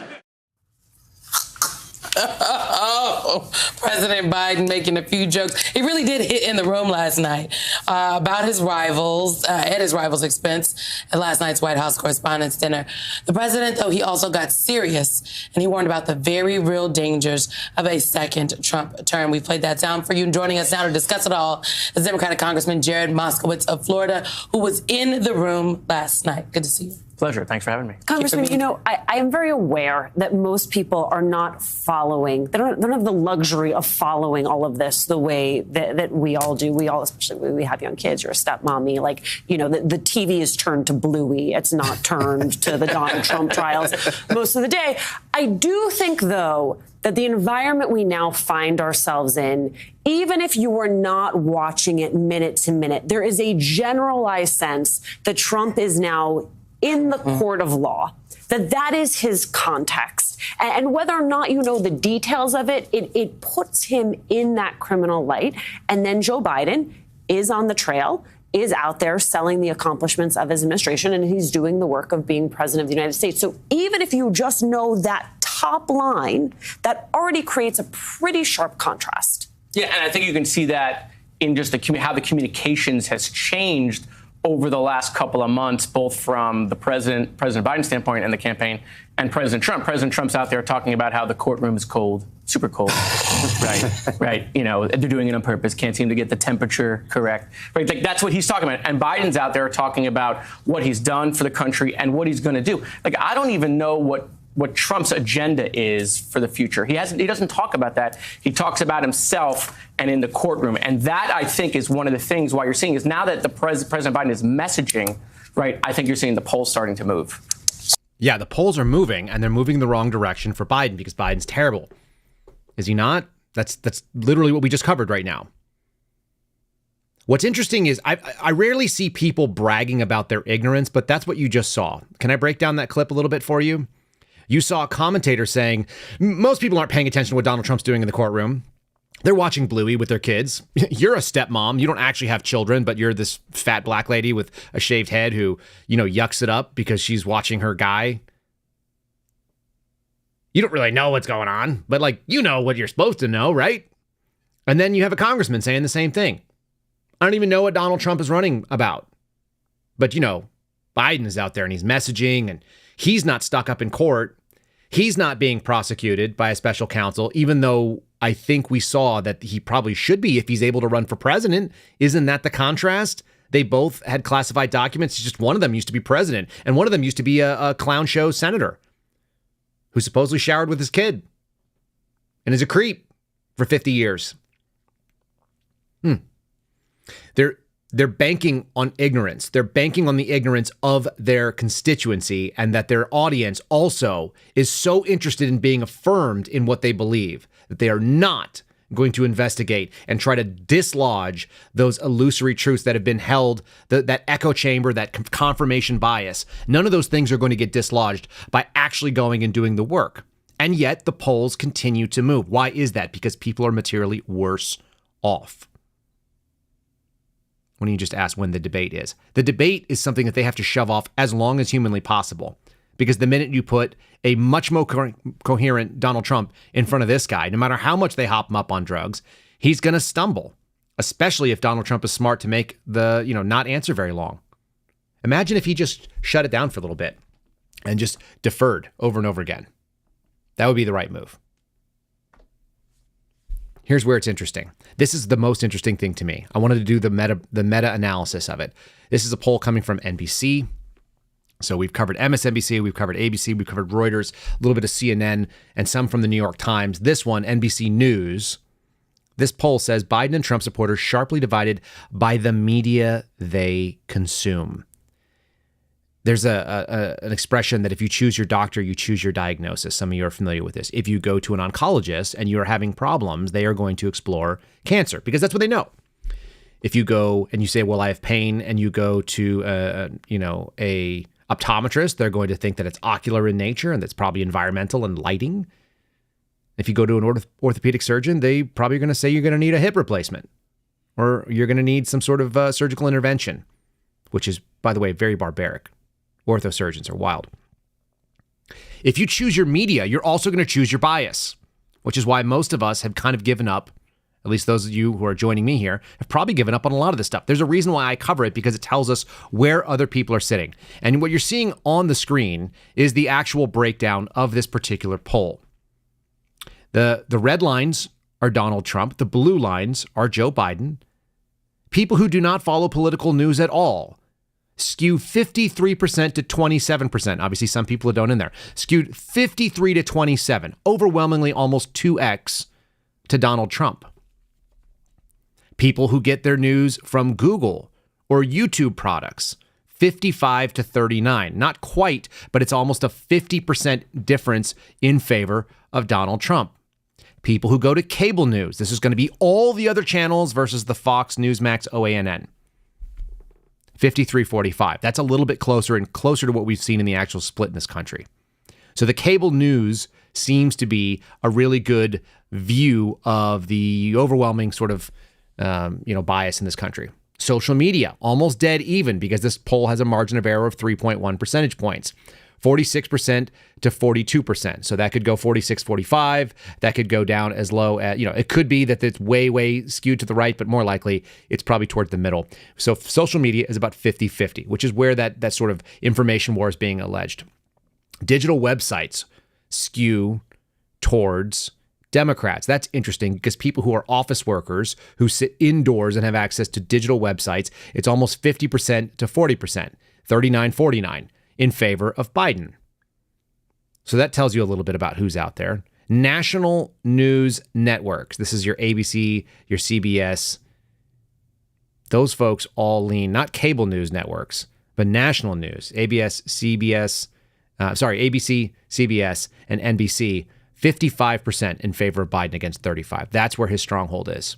Oh, President Biden making a few jokes. He really did hit in the room last night about his rivals, at his rivals' expense at last night's White House Correspondents' Dinner. The president, though, he also got serious, and he warned about the very real dangers of a second Trump term. We played that sound for you. And joining us now to discuss it all is Democratic Congressman Jared Moscowitz of Florida, who was in the room last night. Good to see you. Pleasure. Thanks for having me. Congressman, I am very aware that most people are not following. They don't have the luxury of following all of this the way that we all do. We all, especially when we have young kids, you're a stepmommy. Like, the TV is turned to Bluey. It's not turned to the Donald Trump trials most of the day. I do think, though, that the environment we now find ourselves in, even if you are not watching it minute to minute, there is a generalized sense that Trump is now in the court of law, that is his context. And whether or not you know the details of it, it puts him in that criminal light. And then Joe Biden is on the trail, is out there selling the accomplishments of his administration, and he's doing the work of being president of the United States. So even if you just know that top line, that already creates a pretty sharp contrast. Yeah, and I think you can see that in just how the communications has changed over the last couple of months, both from the President Biden's standpoint and the campaign, and President Trump. President Trump's out there talking about how the courtroom is cold, super cold, right. They're doing it on purpose, can't seem to get the temperature correct. Right, like that's what he's talking about. And Biden's out there talking about what he's done for the country and what he's going to do. Like, I don't even know what Trump's agenda is for the future. He doesn't talk about that. He talks about himself and in the courtroom. And that, I think, is one of the things why you're seeing is now that the President Biden is messaging, right, I think you're seeing the polls starting to move. Yeah, the polls are moving, and they're moving the wrong direction for Biden because Biden's terrible. Is he not? That's literally what we just covered right now. What's interesting is I rarely see people bragging about their ignorance, but that's what you just saw. Can I break down that clip a little bit for you? You saw a commentator saying, most people aren't paying attention to what Donald Trump's doing in the courtroom. They're watching Bluey with their kids. You're a stepmom. You don't actually have children, but you're this fat black lady with a shaved head who, yucks it up because she's watching her guy. You don't really know what's going on, but you know what you're supposed to know, right? And then you have a congressman saying the same thing. I don't even know what Donald Trump is running about. But, Biden is out there and he's messaging and he's not stuck up in court. He's not being prosecuted by a special counsel, even though I think we saw that he probably should be if he's able to run for president. Isn't that the contrast? They both had classified documents. It's just one of them used to be president, and one of them used to be a clown show senator who supposedly showered with his kid and is a creep for 50 years. They're banking on ignorance. They're banking on the ignorance of their constituency, and that their audience also is so interested in being affirmed in what they believe that they are not going to investigate and try to dislodge those illusory truths that have been held, that echo chamber, that confirmation bias. None of those things are going to get dislodged by actually going and doing the work. And yet the polls continue to move. Why is that? Because people are materially worse off. When you just ask when the debate is. The debate is something that they have to shove off as long as humanly possible. Because the minute you put a much more coherent Donald Trump in front of this guy, no matter how much they hop him up on drugs, he's going to stumble. Especially if Donald Trump is smart to make the, not answer very long. Imagine if he just shut it down for a little bit and just deferred over and over again. That would be the right move. Here's where it's interesting. This is the most interesting thing to me. I wanted to do the meta analysis of it. This is a poll coming from NBC. So we've covered MSNBC, we've covered ABC, we've covered Reuters, a little bit of CNN, and some from the New York Times. This one, NBC News. This poll says Biden and Trump supporters sharply divided by the media they consume. There's an expression that if you choose your doctor, you choose your diagnosis. Some of you are familiar with this. If you go to an oncologist and you're having problems, they are going to explore cancer because that's what they know. If you go and you say, well, I have pain, and you go to a optometrist, they're going to think that it's ocular in nature and that's probably environmental and lighting. If you go to an orthopedic surgeon, they probably are going to say you're going to need a hip replacement or you're going to need some sort of surgical intervention, which is, by the way, very barbaric. Orthosurgeons are wild. If you choose your media, you're also going to choose your bias, which is why most of us have kind of given up, at least those of you who are joining me here, have probably given up on a lot of this stuff. There's a reason why I cover it, because it tells us where other people are sitting. And what you're seeing on the screen is the actual breakdown of this particular poll. The red lines are Donald Trump. The blue lines are Joe Biden. People who do not follow political news at all skew 53% to 27%. Obviously, some people don't in there. Skewed 53 to 27, overwhelmingly almost 2x to Donald Trump. People who get their news from Google or YouTube products, 55 to 39. Not quite, but it's almost a 50% difference in favor of Donald Trump. People who go to cable news, this is going to be all the other channels versus the Fox, Newsmax, OANN. 53-45. That's a little bit closer and closer to what we've seen in the actual split in this country. So the cable news seems to be a really good view of the overwhelming sort of bias in this country. Social media, almost dead even because this poll has a margin of error of 3.1 percentage points. 46% to 42%. So that could go 46-45. That could go down as low as, it could be that it's way skewed to the right, but more likely it's probably toward the middle. So social media is about 50-50, which is where that sort of information war is being alleged. Digital websites skew towards Democrats. That's interesting because people who are office workers who sit indoors and have access to digital websites, it's almost 50% to 40%, 39-49 in favor of Biden. So that tells you a little bit about who's out there. National news networks. This is your ABC, your CBS. Those folks all lean, not cable news networks, but national news. ABC, CBS, and NBC. 55% in favor of Biden against 35%. That's where his stronghold is.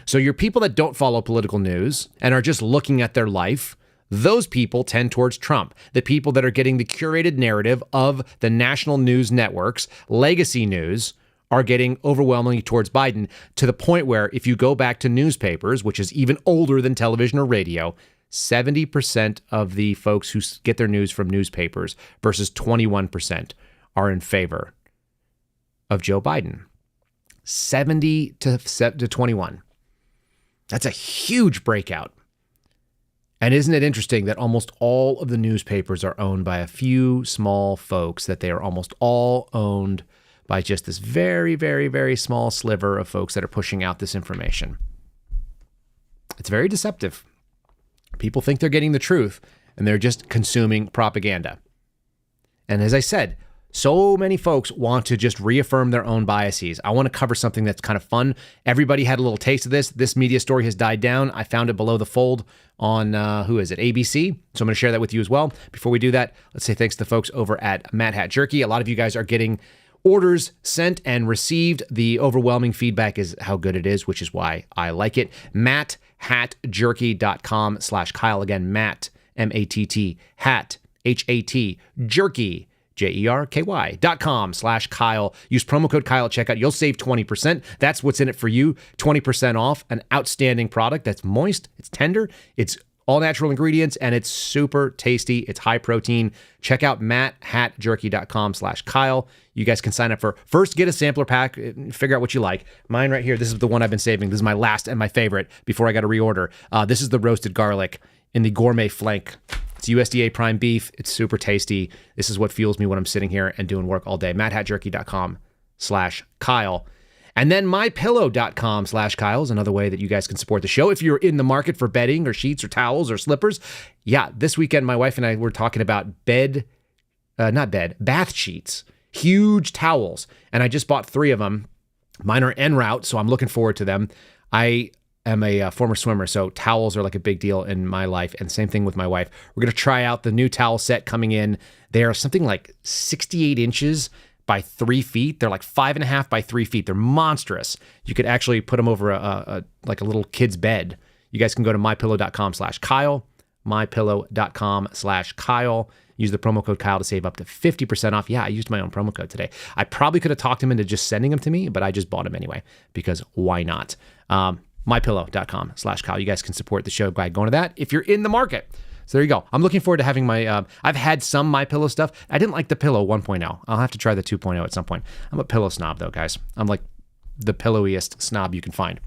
So your people that don't follow political news and are just looking at their life, those people tend towards Trump. The people that are getting the curated narrative of the national news networks, legacy news, are getting overwhelmingly towards Biden, to the point where if you go back to newspapers, which is even older than television or radio, 70% of the folks who get their news from newspapers versus 21% are in favor of Joe Biden. 70 to 21. That's a huge breakout. And isn't it interesting that almost all of the newspapers are owned by a few small folks, that they are almost all owned by just this very, very, very small sliver of folks that are pushing out this information? It's very deceptive. People think they're getting the truth, and they're just consuming propaganda. And as I said, so many folks want to just reaffirm their own biases. I want to cover something that's kind of fun. Everybody had a little taste of this. This media story has died down. I found it below the fold on, ABC. So I'm going to share that with you as well. Before we do that, let's say thanks to the folks over at Mad Hat Jerky. A lot of you guys are getting orders sent and received. The overwhelming feedback is how good it is, which is why I like it. MattHatJerky.com/Kyle. Again, Matt, M-A-T-T, hat, H-A-T, jerky, JERKY.com/Kyle. Use promo code Kyle at checkout. You'll save 20%. That's what's in it for you. 20% off an outstanding product that's moist, it's tender, it's all natural ingredients, and it's super tasty. It's high protein. Check out MattHatJerky.com/Kyle. You guys can sign up for, first get a sampler pack, figure out what you like. Mine right here, this is the one I've been saving. This is my last and my favorite before I got to reorder. This is the roasted garlic in the gourmet flank. It's USDA prime beef. It's super tasty. This is what fuels me when I'm sitting here and doing work all day. MattHatJerky.com/Kyle. And then MyPillow.com/Kyle is another way that you guys can support the show. If you're in the market for bedding or sheets or towels or slippers. Yeah, this weekend, my wife and I were talking about bath sheets, huge towels. And I just bought 3 of them. Mine are en route, so I'm looking forward to them. I am a former swimmer, so towels are like a big deal in my life, and same thing with my wife. We're going to try out the new towel set coming in. They are something like 68 inches by 3 feet. They're like 5.5 by 3 feet. They're monstrous. You could actually put them over a little kid's bed. You guys can go to MyPillow.com/Kyle, MyPillow.com/Kyle. Use the promo code Kyle to save up to 50% off. Yeah, I used my own promo code today. I probably could have talked him into just sending them to me, but I just bought them anyway, because why not? MyPillow.com/Kyle. You guys can support the show by going to that if you're in the market. So there you go. I'm looking forward to having my, I've had some MyPillow stuff. I didn't like the Pillow 1.0. I'll have to try the 2.0 at some point. I'm a pillow snob though, guys. I'm like the pillowiest snob you can find.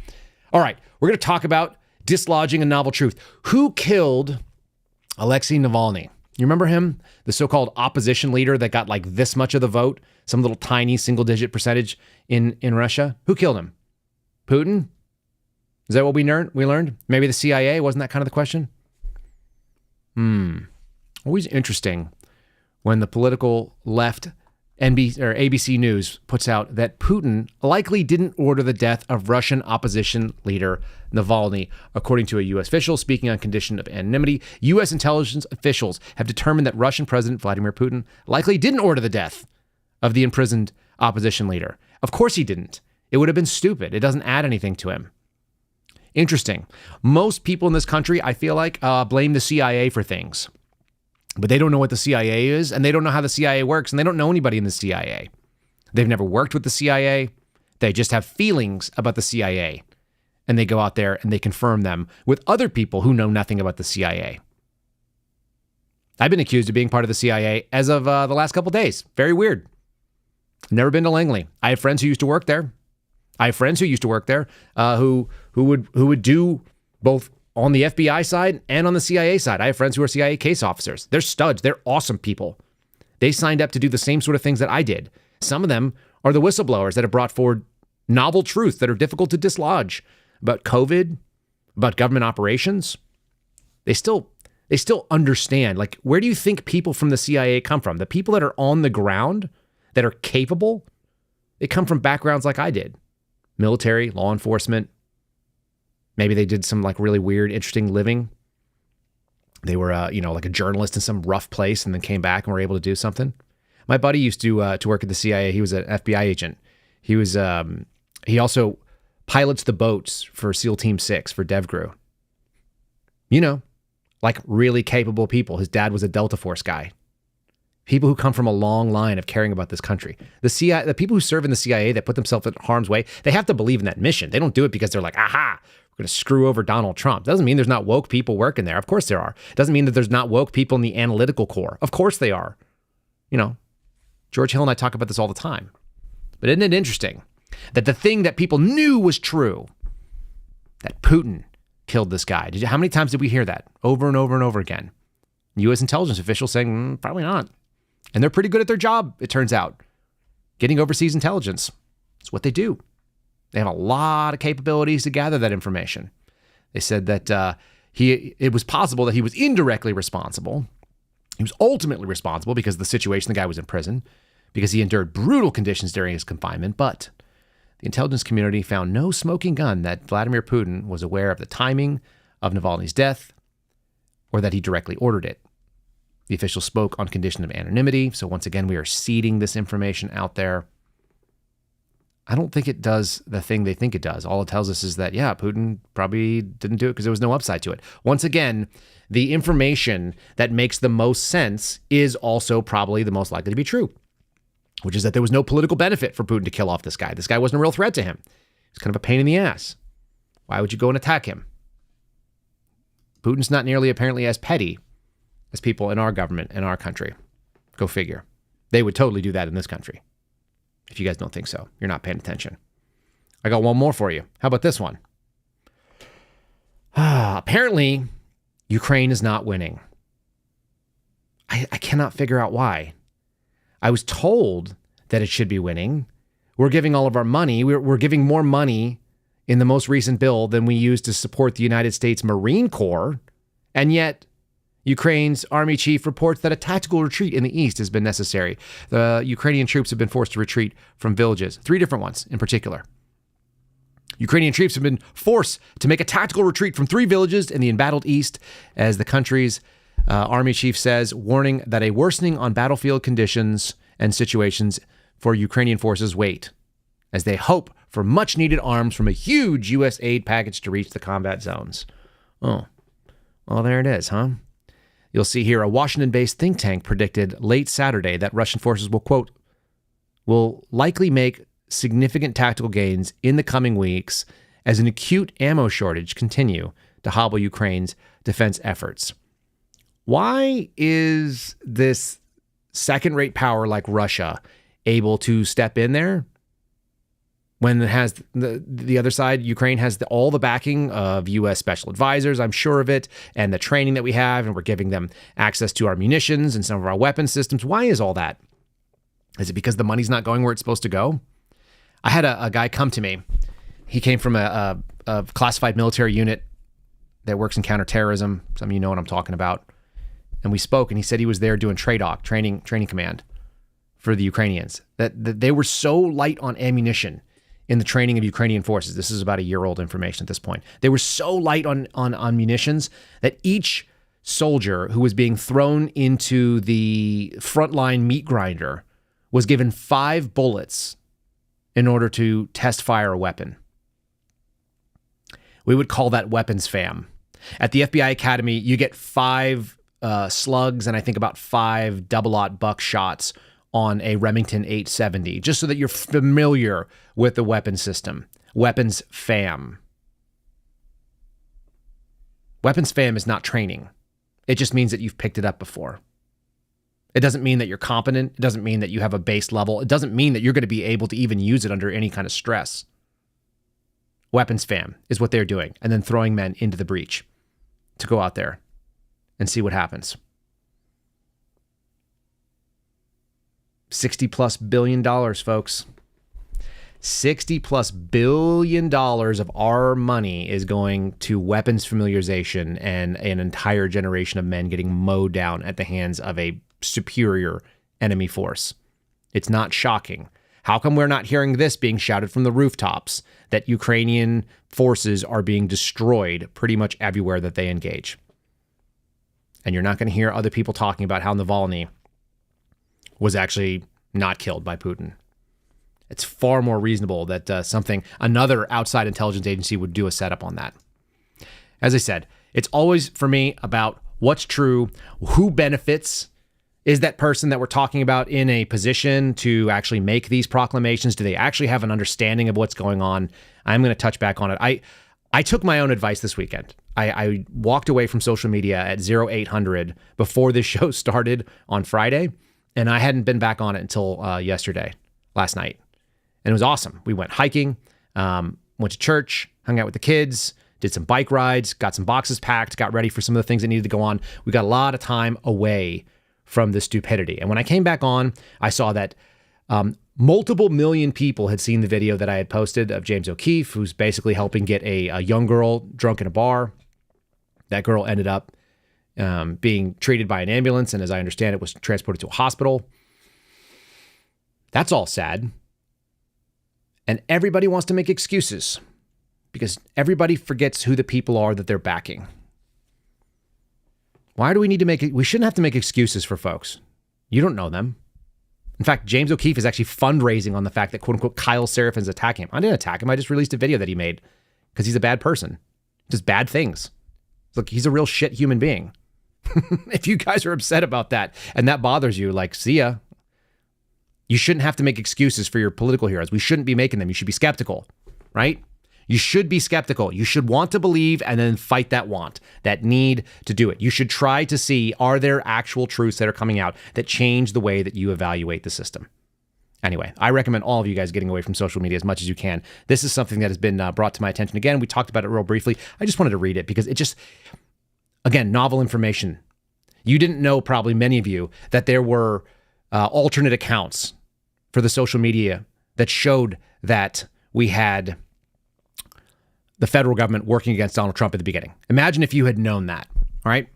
All right. We're going to talk about dislodging a novel truth. Who killed Alexei Navalny? You remember him? The so-called opposition leader that got like this much of the vote, some little tiny single-digit percentage in Russia. Who killed him? Putin? Is that what we learned? Maybe the CIA? Wasn't that kind of the question? Always interesting when the political left ABC News puts out that Putin likely didn't order the death of Russian opposition leader Navalny. According to a U.S. official speaking on condition of anonymity, U.S. intelligence officials have determined that Russian President Vladimir Putin likely didn't order the death of the imprisoned opposition leader. Of course he didn't. It would have been stupid. It doesn't add anything to him. Interesting. Most people in this country, I feel like, blame the CIA for things. But they don't know what the CIA is, and they don't know how the CIA works, and they don't know anybody in the CIA. They've never worked with the CIA. They just have feelings about the CIA. And they go out there and they confirm them with other people who know nothing about the CIA. I've been accused of being part of the CIA as of the last couple days. Very weird. Never been to Langley. I have friends who used to work there. Who would do both on the FBI side and on the CIA side. I have friends who are CIA case officers. They're studs. They're awesome people. They signed up to do the same sort of things that I did. Some of them are the whistleblowers that have brought forward novel truths that are difficult to dislodge about COVID, about government operations. They still understand. Like, where do you think people from the CIA come from? The people that are on the ground, that are capable, they come from backgrounds like I did. Military, law enforcement. Maybe they did some like really weird, interesting living. They were, like a journalist in some rough place and then came back and were able to do something. My buddy used to work at the CIA. He was an FBI agent. He also pilots the boats for SEAL Team 6 for DevGru. Like really capable people. His dad was a Delta Force guy. People who come from a long line of caring about this country. The people who serve in the CIA that put themselves in harm's way, they have to believe in that mission. They don't do it because they're like, aha, we're going to screw over Donald Trump. Doesn't mean there's not woke people working there. Of course there are. Doesn't mean that there's not woke people in the analytical core. Of course they are. George Hill and I talk about this all the time. But isn't it interesting that the thing that people knew was true, that Putin killed this guy? How many times did we hear that? Over and over and over again. U.S. intelligence officials saying, probably not. And they're pretty good at their job, it turns out. Getting overseas intelligence. It's what they do. They have a lot of capabilities to gather that information. They said that it was possible that he was indirectly responsible. He was ultimately responsible because of the situation. The guy was in prison, because he endured brutal conditions during his confinement. But the intelligence community found no smoking gun that Vladimir Putin was aware of the timing of Navalny's death or that he directly ordered it. The official spoke on condition of anonymity. So once again, we are seeding this information out there. I don't think it does the thing they think it does. All it tells us is that, Putin probably didn't do it because there was no upside to it. Once again, the information that makes the most sense is also probably the most likely to be true, which is that there was no political benefit for Putin to kill off this guy. This guy wasn't a real threat to him. He's kind of a pain in the ass. Why would you go and attack him? Putin's not nearly apparently as petty as people in our government, in our country. Go figure. They would totally do that in this country. If you guys don't think so, you're not paying attention. I got one more for you. How about this one? Apparently, Ukraine is not winning. I cannot figure out why. I was told that it should be winning. We're giving all of our money. We're giving more money in the most recent bill than we used to support the United States Marine Corps. And yet, Ukraine's army chief reports that a tactical retreat in the east has been necessary. The Ukrainian troops have been forced to retreat from villages, 3 different ones in particular. Ukrainian troops have been forced to make a tactical retreat from 3 villages in the embattled east, as the country's army chief says, warning that a worsening on battlefield conditions and situations for Ukrainian forces wait, as they hope for much-needed arms from a huge U.S. aid package to reach the combat zones. Oh, well, there it is, huh? You'll see here a Washington-based think tank predicted late Saturday that Russian forces will, quote, will likely make significant tactical gains in the coming weeks as an acute ammo shortage continue to hobble Ukraine's defense efforts. Why is this second-rate power like Russia able to step in there when it has the other side? Ukraine has all the backing of U.S. special advisors, I'm sure of it, and the training that we have, and we're giving them access to our munitions and some of our weapon systems. Why is all that? Is it because the money's not going where it's supposed to go? I had a guy come to me. He came from a classified military unit that works in counterterrorism. Some of you know what I'm talking about. and we spoke, and he said he was there doing training command for the Ukrainians. That they were so light on ammunition in the training of Ukrainian forces. This is about a year old information at this point. They were so light on munitions that each soldier who was being thrown into the frontline meat grinder was given 5 bullets in order to test fire a weapon. We would call that weapons fam. At the FBI Academy, you get 5 slugs and I think about 5 double-aught buckshots on a Remington 870, just so that you're familiar with the weapon system. Weapons fam. Weapons fam is not training. It just means that you've picked it up before. It doesn't mean that you're competent. It doesn't mean that you have a base level. It doesn't mean that you're going to be able to even use it under any kind of stress. Weapons fam is what they're doing, and then throwing men into the breach to go out there and see what happens. $60+ billion, folks. $60+ billion of our money is going to weapons familiarization and an entire generation of men getting mowed down at the hands of a superior enemy force. It's not shocking. How come we're not hearing this being shouted from the rooftops, that Ukrainian forces are being destroyed pretty much everywhere that they engage? And you're not going to hear other people talking about how Navalny was actually not killed by Putin. It's far more reasonable that another outside intelligence agency would do a setup on that. As I said, it's always, for me, about what's true, who benefits. Is that person that we're talking about in a position to actually make these proclamations? Do they actually have an understanding of what's going on? I'm going to touch back on it. I took my own advice this weekend. I walked away from social media at 0800 before this show started on Friday, and I hadn't been back on it until last night. And it was awesome. We went hiking, went to church, hung out with the kids, did some bike rides, got some boxes packed, got ready for some of the things that needed to go on. We got a lot of time away from the stupidity. And when I came back on, I saw that multiple million people had seen the video that I had posted of James O'Keefe, who's basically helping get a young girl drunk in a bar. That girl ended up being treated by an ambulance, and as I understand it, was transported to a hospital. That's all sad. And everybody wants to make excuses because everybody forgets who the people are that they're backing. Why do we need to we shouldn't have to make excuses for folks. You don't know them. In fact, James O'Keefe is actually fundraising on the fact that, quote unquote, Kyle Seraphin's attacking him. I didn't attack him. I just released a video that he made because he's a bad person. He does bad things. Look, he's a real shit human being. If you guys are upset about that and that bothers you, see ya. You shouldn't have to make excuses for your political heroes. We shouldn't be making them. You should be skeptical, right? You should be skeptical. You should want to believe and then fight that want, that need to do it. You should try to see, are there actual truths that are coming out that change the way that you evaluate the system? Anyway, I recommend all of you guys getting away from social media as much as you can. This is something that has been brought to my attention. Again, we talked about it real briefly. I just wanted to read it because it just, again, novel information. You didn't know, probably many of you, that there were alternate accounts for the social media that showed that we had the federal government working against Donald Trump at the beginning. Imagine if you had known that, all right?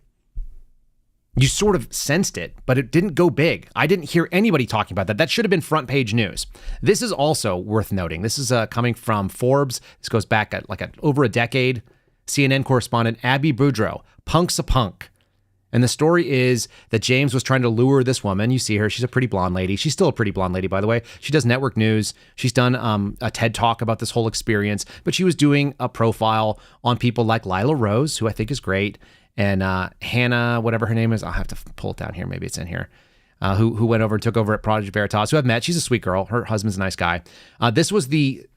You sort of sensed it, but it didn't go big. I didn't hear anybody talking about that. That should have been front page news. This is also worth noting. This is coming from Forbes. This goes back over a decade. CNN correspondent Abby Boudreau, punk's a punk. And the story is that James was trying to lure this woman. You see her. She's a pretty blonde lady. She's still a pretty blonde lady, by the way. She does network news. She's done a TED Talk about this whole experience. But she was doing a profile on people like Lila Rose, who I think is great, and Hannah, whatever her name is. I'll have to pull it down here. Maybe it's in here. Who went over and took over at Project Veritas, who I've met. She's a sweet girl. Her husband's a nice guy. This was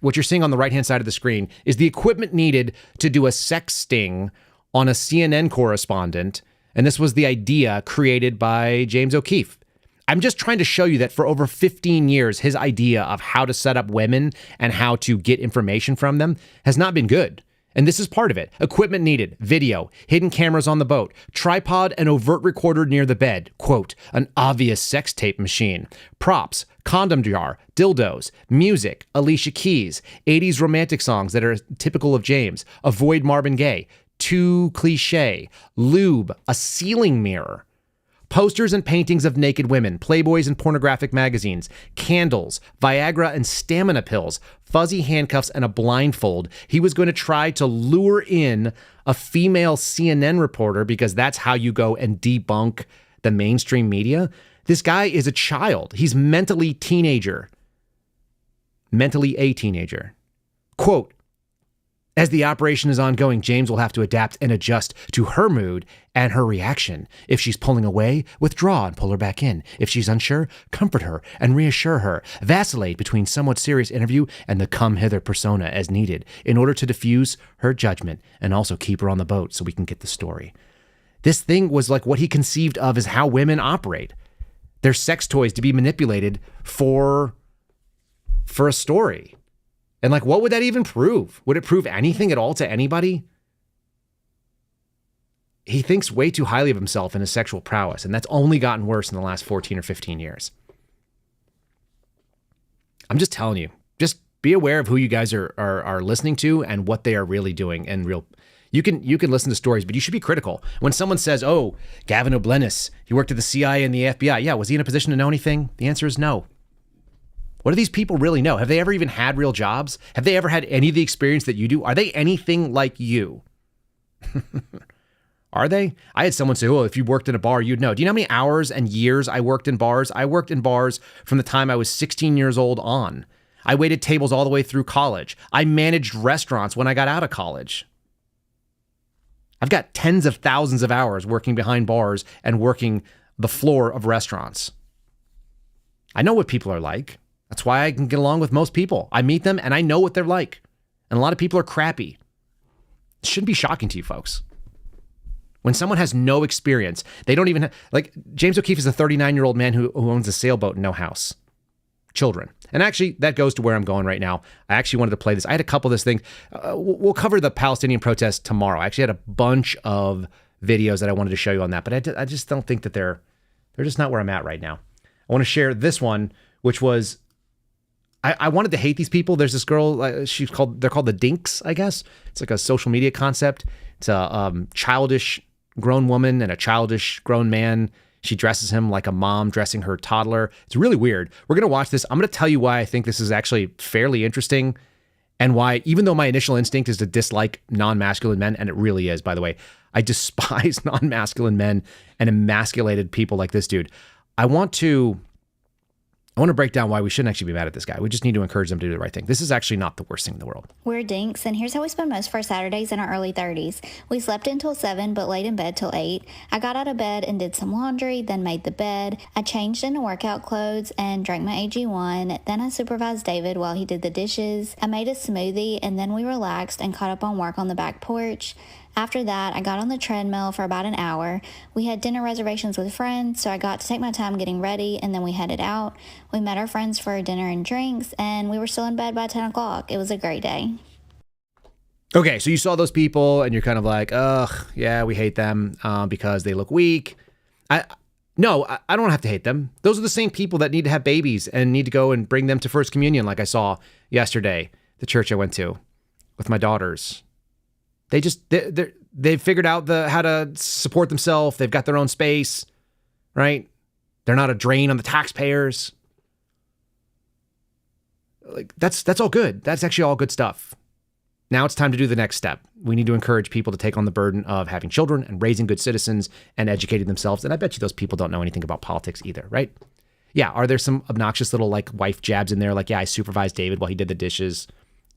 what you're seeing on the right-hand side of the screen is the equipment needed to do a sex sting on a CNN correspondent. And this was the idea created by James O'Keefe. I'm just trying to show you that for over 15 years, his idea of how to set up women and how to get information from them has not been good. And this is part of it. Equipment needed, video, hidden cameras on the boat, tripod and overt recorder near the bed, quote, an obvious sex tape machine, props, condom jar, dildos, music, Alicia Keys, 80s romantic songs that are typical of James, avoid Marvin Gaye, too cliche, lube, a ceiling mirror, Posters and paintings of naked women, Playboys and pornographic magazines, candles, Viagra and stamina pills, fuzzy handcuffs, and a blindfold. He was going to try to lure in a female CNN reporter because that's how you go and debunk the mainstream media. This guy is a child. He's mentally a teenager. Quote, as the operation is ongoing, James will have to adapt and adjust to her mood and her reaction. If she's pulling away, withdraw and pull her back in. If she's unsure, comfort her and reassure her. Vacillate between somewhat serious interview and the come-hither persona as needed in order to diffuse her judgment and also keep her on the boat so we can get the story. This thing was like what he conceived of as how women operate. They're sex toys to be manipulated for a story. And like, what would that even prove? Would it prove anything at all to anybody? He thinks way too highly of himself and his sexual prowess, and that's only gotten worse in the last 14 or 15 years. I'm just telling you, just be aware of who you guys are listening to and what they are really doing. And you can listen to stories, but you should be critical. When someone says, oh, Gavin O'Blennis, he worked at the CIA and the FBI. Yeah, was he in a position to know anything? The answer is no. What do these people really know? Have they ever even had real jobs? Have they ever had any of the experience that you do? Are they anything like you? Are they? I had someone say, oh, if you worked in a bar, you'd know. Do you know how many hours and years I worked in bars? I worked in bars from the time I was 16 years old on. I waited tables all the way through college. I managed restaurants when I got out of college. I've got tens of thousands of hours working behind bars and working the floor of restaurants. I know what people are like. That's why I can get along with most people. I meet them and I know what they're like. And a lot of people are crappy. It shouldn't be shocking to you folks. When someone has no experience, they don't even have, like James OKeefe is a 39-year-old man who owns a sailboat and no house. Children. And actually, that goes to where I'm going right now. I actually wanted to play this. I had a couple of this thing. We'll cover the Palestinian protests tomorrow. I actually had a bunch of videos that I wanted to show you on that, but I just don't think that they're just not where I'm at right now. I want to share this one, which was, I wanted to hate these people. There's this girl, they're called the Dinks, I guess. It's like a social media concept. It's a childish grown woman and a childish grown man. She dresses him like a mom dressing her toddler. It's really weird. We're going to watch this. I'm going to tell you why I think this is actually fairly interesting and why, even though my initial instinct is to dislike non-masculine men, and it really is, by the way, I despise non-masculine men and emasculated people like this dude. I want to break down why we shouldn't actually be mad at this guy. We just need to encourage them to do the right thing. This is actually not the worst thing in the world. We're Dinks, and here's how we spend most of our Saturdays in our early 30s. We slept until 7, but laid in bed till 8. I got out of bed and did some laundry, then made the bed. I changed into workout clothes and drank my AG1. Then I supervised David while he did the dishes. I made a smoothie, and then we relaxed and caught up on work on the back porch. After that, I got on the treadmill for about an hour. We had dinner reservations with friends, so I got to take my time getting ready, and then we headed out. We met our friends for dinner and drinks, and we were still in bed by 10 o'clock. It was a great day. Okay, so you saw those people, and you're kind of like, ugh, yeah, we hate them because they look weak. I don't have to hate them. Those are the same people that need to have babies and need to go and bring them to First Communion, like I saw yesterday, the church I went to with my daughters. They've figured out how to support themselves. They've got their own space, right? They're not a drain on the taxpayers. Like that's all good. That's actually all good stuff. Now it's time to do the next step. We need to encourage people to take on the burden of having children and raising good citizens and educating themselves. And I bet you those people don't know anything about politics either, right? Yeah, are there some obnoxious little like wife jabs in there? Like, yeah, I supervised David while he did the dishes.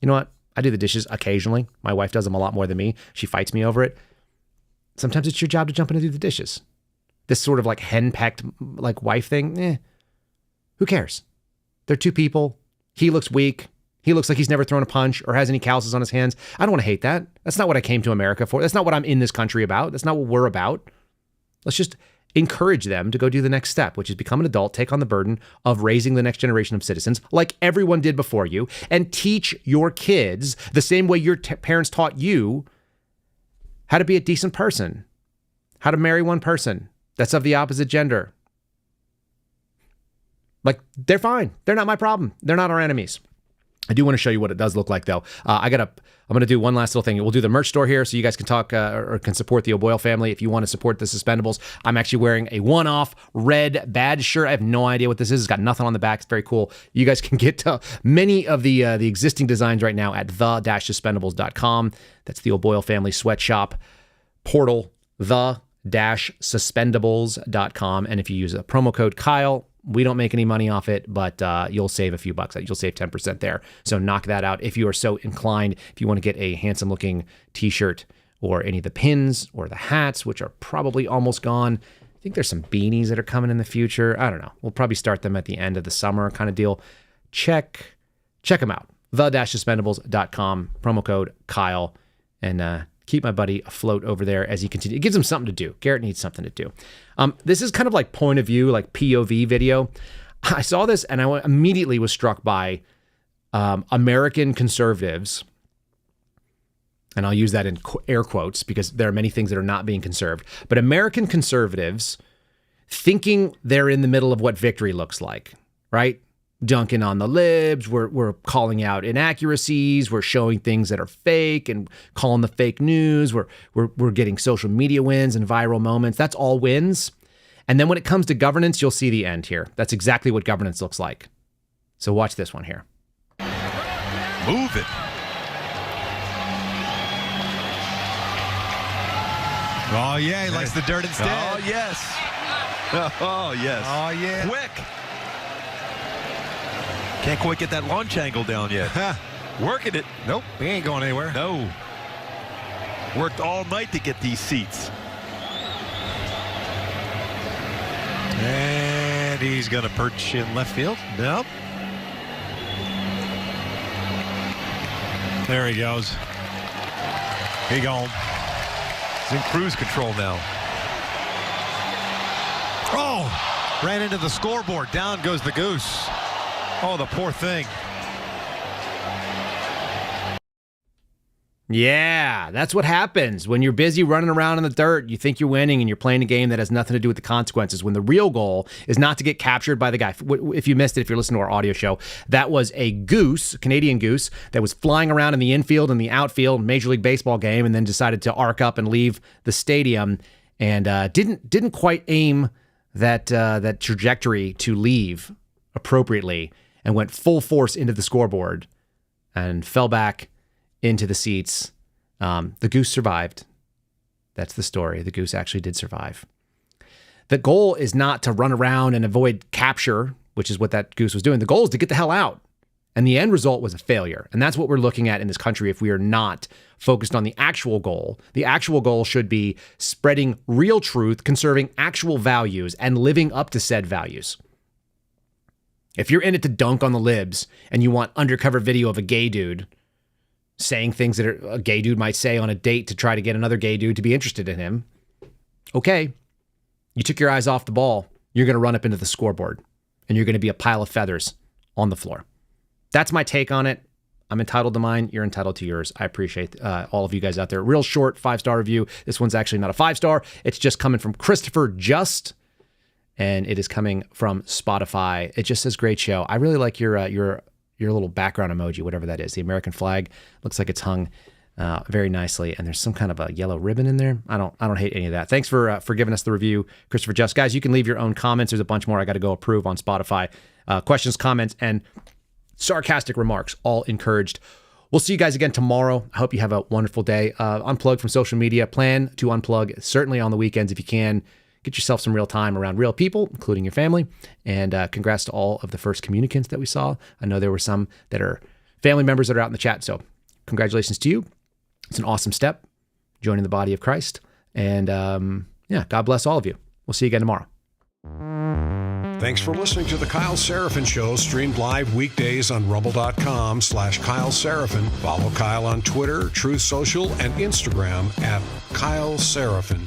You know what? I do the dishes occasionally. My wife does them a lot more than me. She fights me over it. Sometimes it's your job to jump in and do the dishes. This sort of like henpecked like wife thing, who cares? They're two people. He looks weak. He looks like he's never thrown a punch or has any calluses on his hands. I don't want to hate that. That's not what I came to America for. That's not what I'm in this country about. That's not what we're about. Let's just encourage them to go do the next step, which is become an adult, take on the burden of raising the next generation of citizens like everyone did before you, and teach your kids the same way your parents taught you how to be a decent person, how to marry one person that's of the opposite gender. Like, they're fine. They're not my problem. They're not our enemies. I do want to show you what it does look like, though. I'm going to do one last little thing. We'll do the merch store here so you guys can talk or can support the O'Boyle family if you want to support the Suspendables. I'm actually wearing a one-off red badge shirt. I have no idea what this is. It's got nothing on the back. It's very cool. You guys can get many of the existing designs right now at the-suspendables.com. That's the O'Boyle family sweatshop portal, the-suspendables.com. And if you use a promo code Kyle, we don't make any money off it, but you'll save a few bucks. You'll save 10% there. So knock that out if you are so inclined. If you want to get a handsome-looking T-shirt or any of the pins or the hats, which are probably almost gone. I think there's some beanies that are coming in the future. I don't know. We'll probably start them at the end of the summer kind of deal. Check them out. The-suspendables.com, promo code Kyle, and keep my buddy afloat over there as he continues. It gives him something to do. Garrett needs something to do. This is kind of like point of view, like POV video. I saw this and I immediately was struck by American conservatives, and I'll use that in air quotes because there are many things that are not being conserved, but American conservatives thinking they're in the middle of what victory looks like, right? Dunking on the libs, we're calling out inaccuracies, we're showing things that are fake and calling the fake news, we're getting social media wins and viral moments. That's all wins. And then when it comes to governance, you'll see the end here. That's exactly what governance looks like. So watch this one here. Move it. Oh yeah, he likes the dirt instead. Oh yes. Oh yes. Oh yeah. Quick. Can't quite get that launch angle down yet. Working it. Nope, he ain't going anywhere. No. Worked all night to get these seats. And he's going to perch in left field. Nope. There he goes. He gone. He's in cruise control now. Oh! Ran into the scoreboard. Down goes the goose. Oh, the poor thing. Yeah, that's what happens when you're busy running around in the dirt. You think you're winning and you're playing a game that has nothing to do with the consequences, when the real goal is not to get captured by the guy. If you missed it, if you're listening to our audio show, that was a goose, a Canadian goose, that was flying around in the infield and the outfield, Major League Baseball game, and then decided to arc up and leave the stadium and didn't quite aim that trajectory to leave appropriately, and went full force into the scoreboard and fell back into the seats. The goose survived. That's the story. The goose actually did survive. The goal is not to run around and avoid capture, which is what that goose was doing. The goal is to get the hell out. And the end result was a failure. And that's what we're looking at in this country if we are not focused on the actual goal. The actual goal should be spreading real truth, conserving actual values, and living up to said values. If you're in it to dunk on the libs and you want undercover video of a gay dude saying things that a gay dude might say on a date to try to get another gay dude to be interested in him, okay, you took your eyes off the ball. You're going to run up into the scoreboard and you're going to be a pile of feathers on the floor. That's my take on it. I'm entitled to mine. You're entitled to yours. I appreciate all of you guys out there. Real short 5-star review. This one's actually not a 5-star. It's just coming from Christopher Just. And it is coming from Spotify. It just says, great show. I really like your little background emoji, whatever that is. The American flag looks like it's hung very nicely, and there's some kind of a yellow ribbon in there. I don't hate any of that. Thanks for giving us the review, Christopher Just. Guys, you can leave your own comments. There's a bunch more I got to go approve on Spotify. Questions, comments, and sarcastic remarks, all encouraged. We'll see you guys again tomorrow. I hope you have a wonderful day. Unplug from social media. Plan to unplug, certainly on the weekends if you can. Get yourself some real time around real people, including your family. And congrats to all of the first communicants that we saw. I know there were some that are family members that are out in the chat. So congratulations to you. It's an awesome step, joining the body of Christ. And God bless all of you. We'll see you again tomorrow. Thanks for listening to The Kyle Seraphin Show, streamed live weekdays on rumble.com/Kyle Seraphin. Follow Kyle on Twitter, Truth Social, and Instagram @Kyle Seraphin.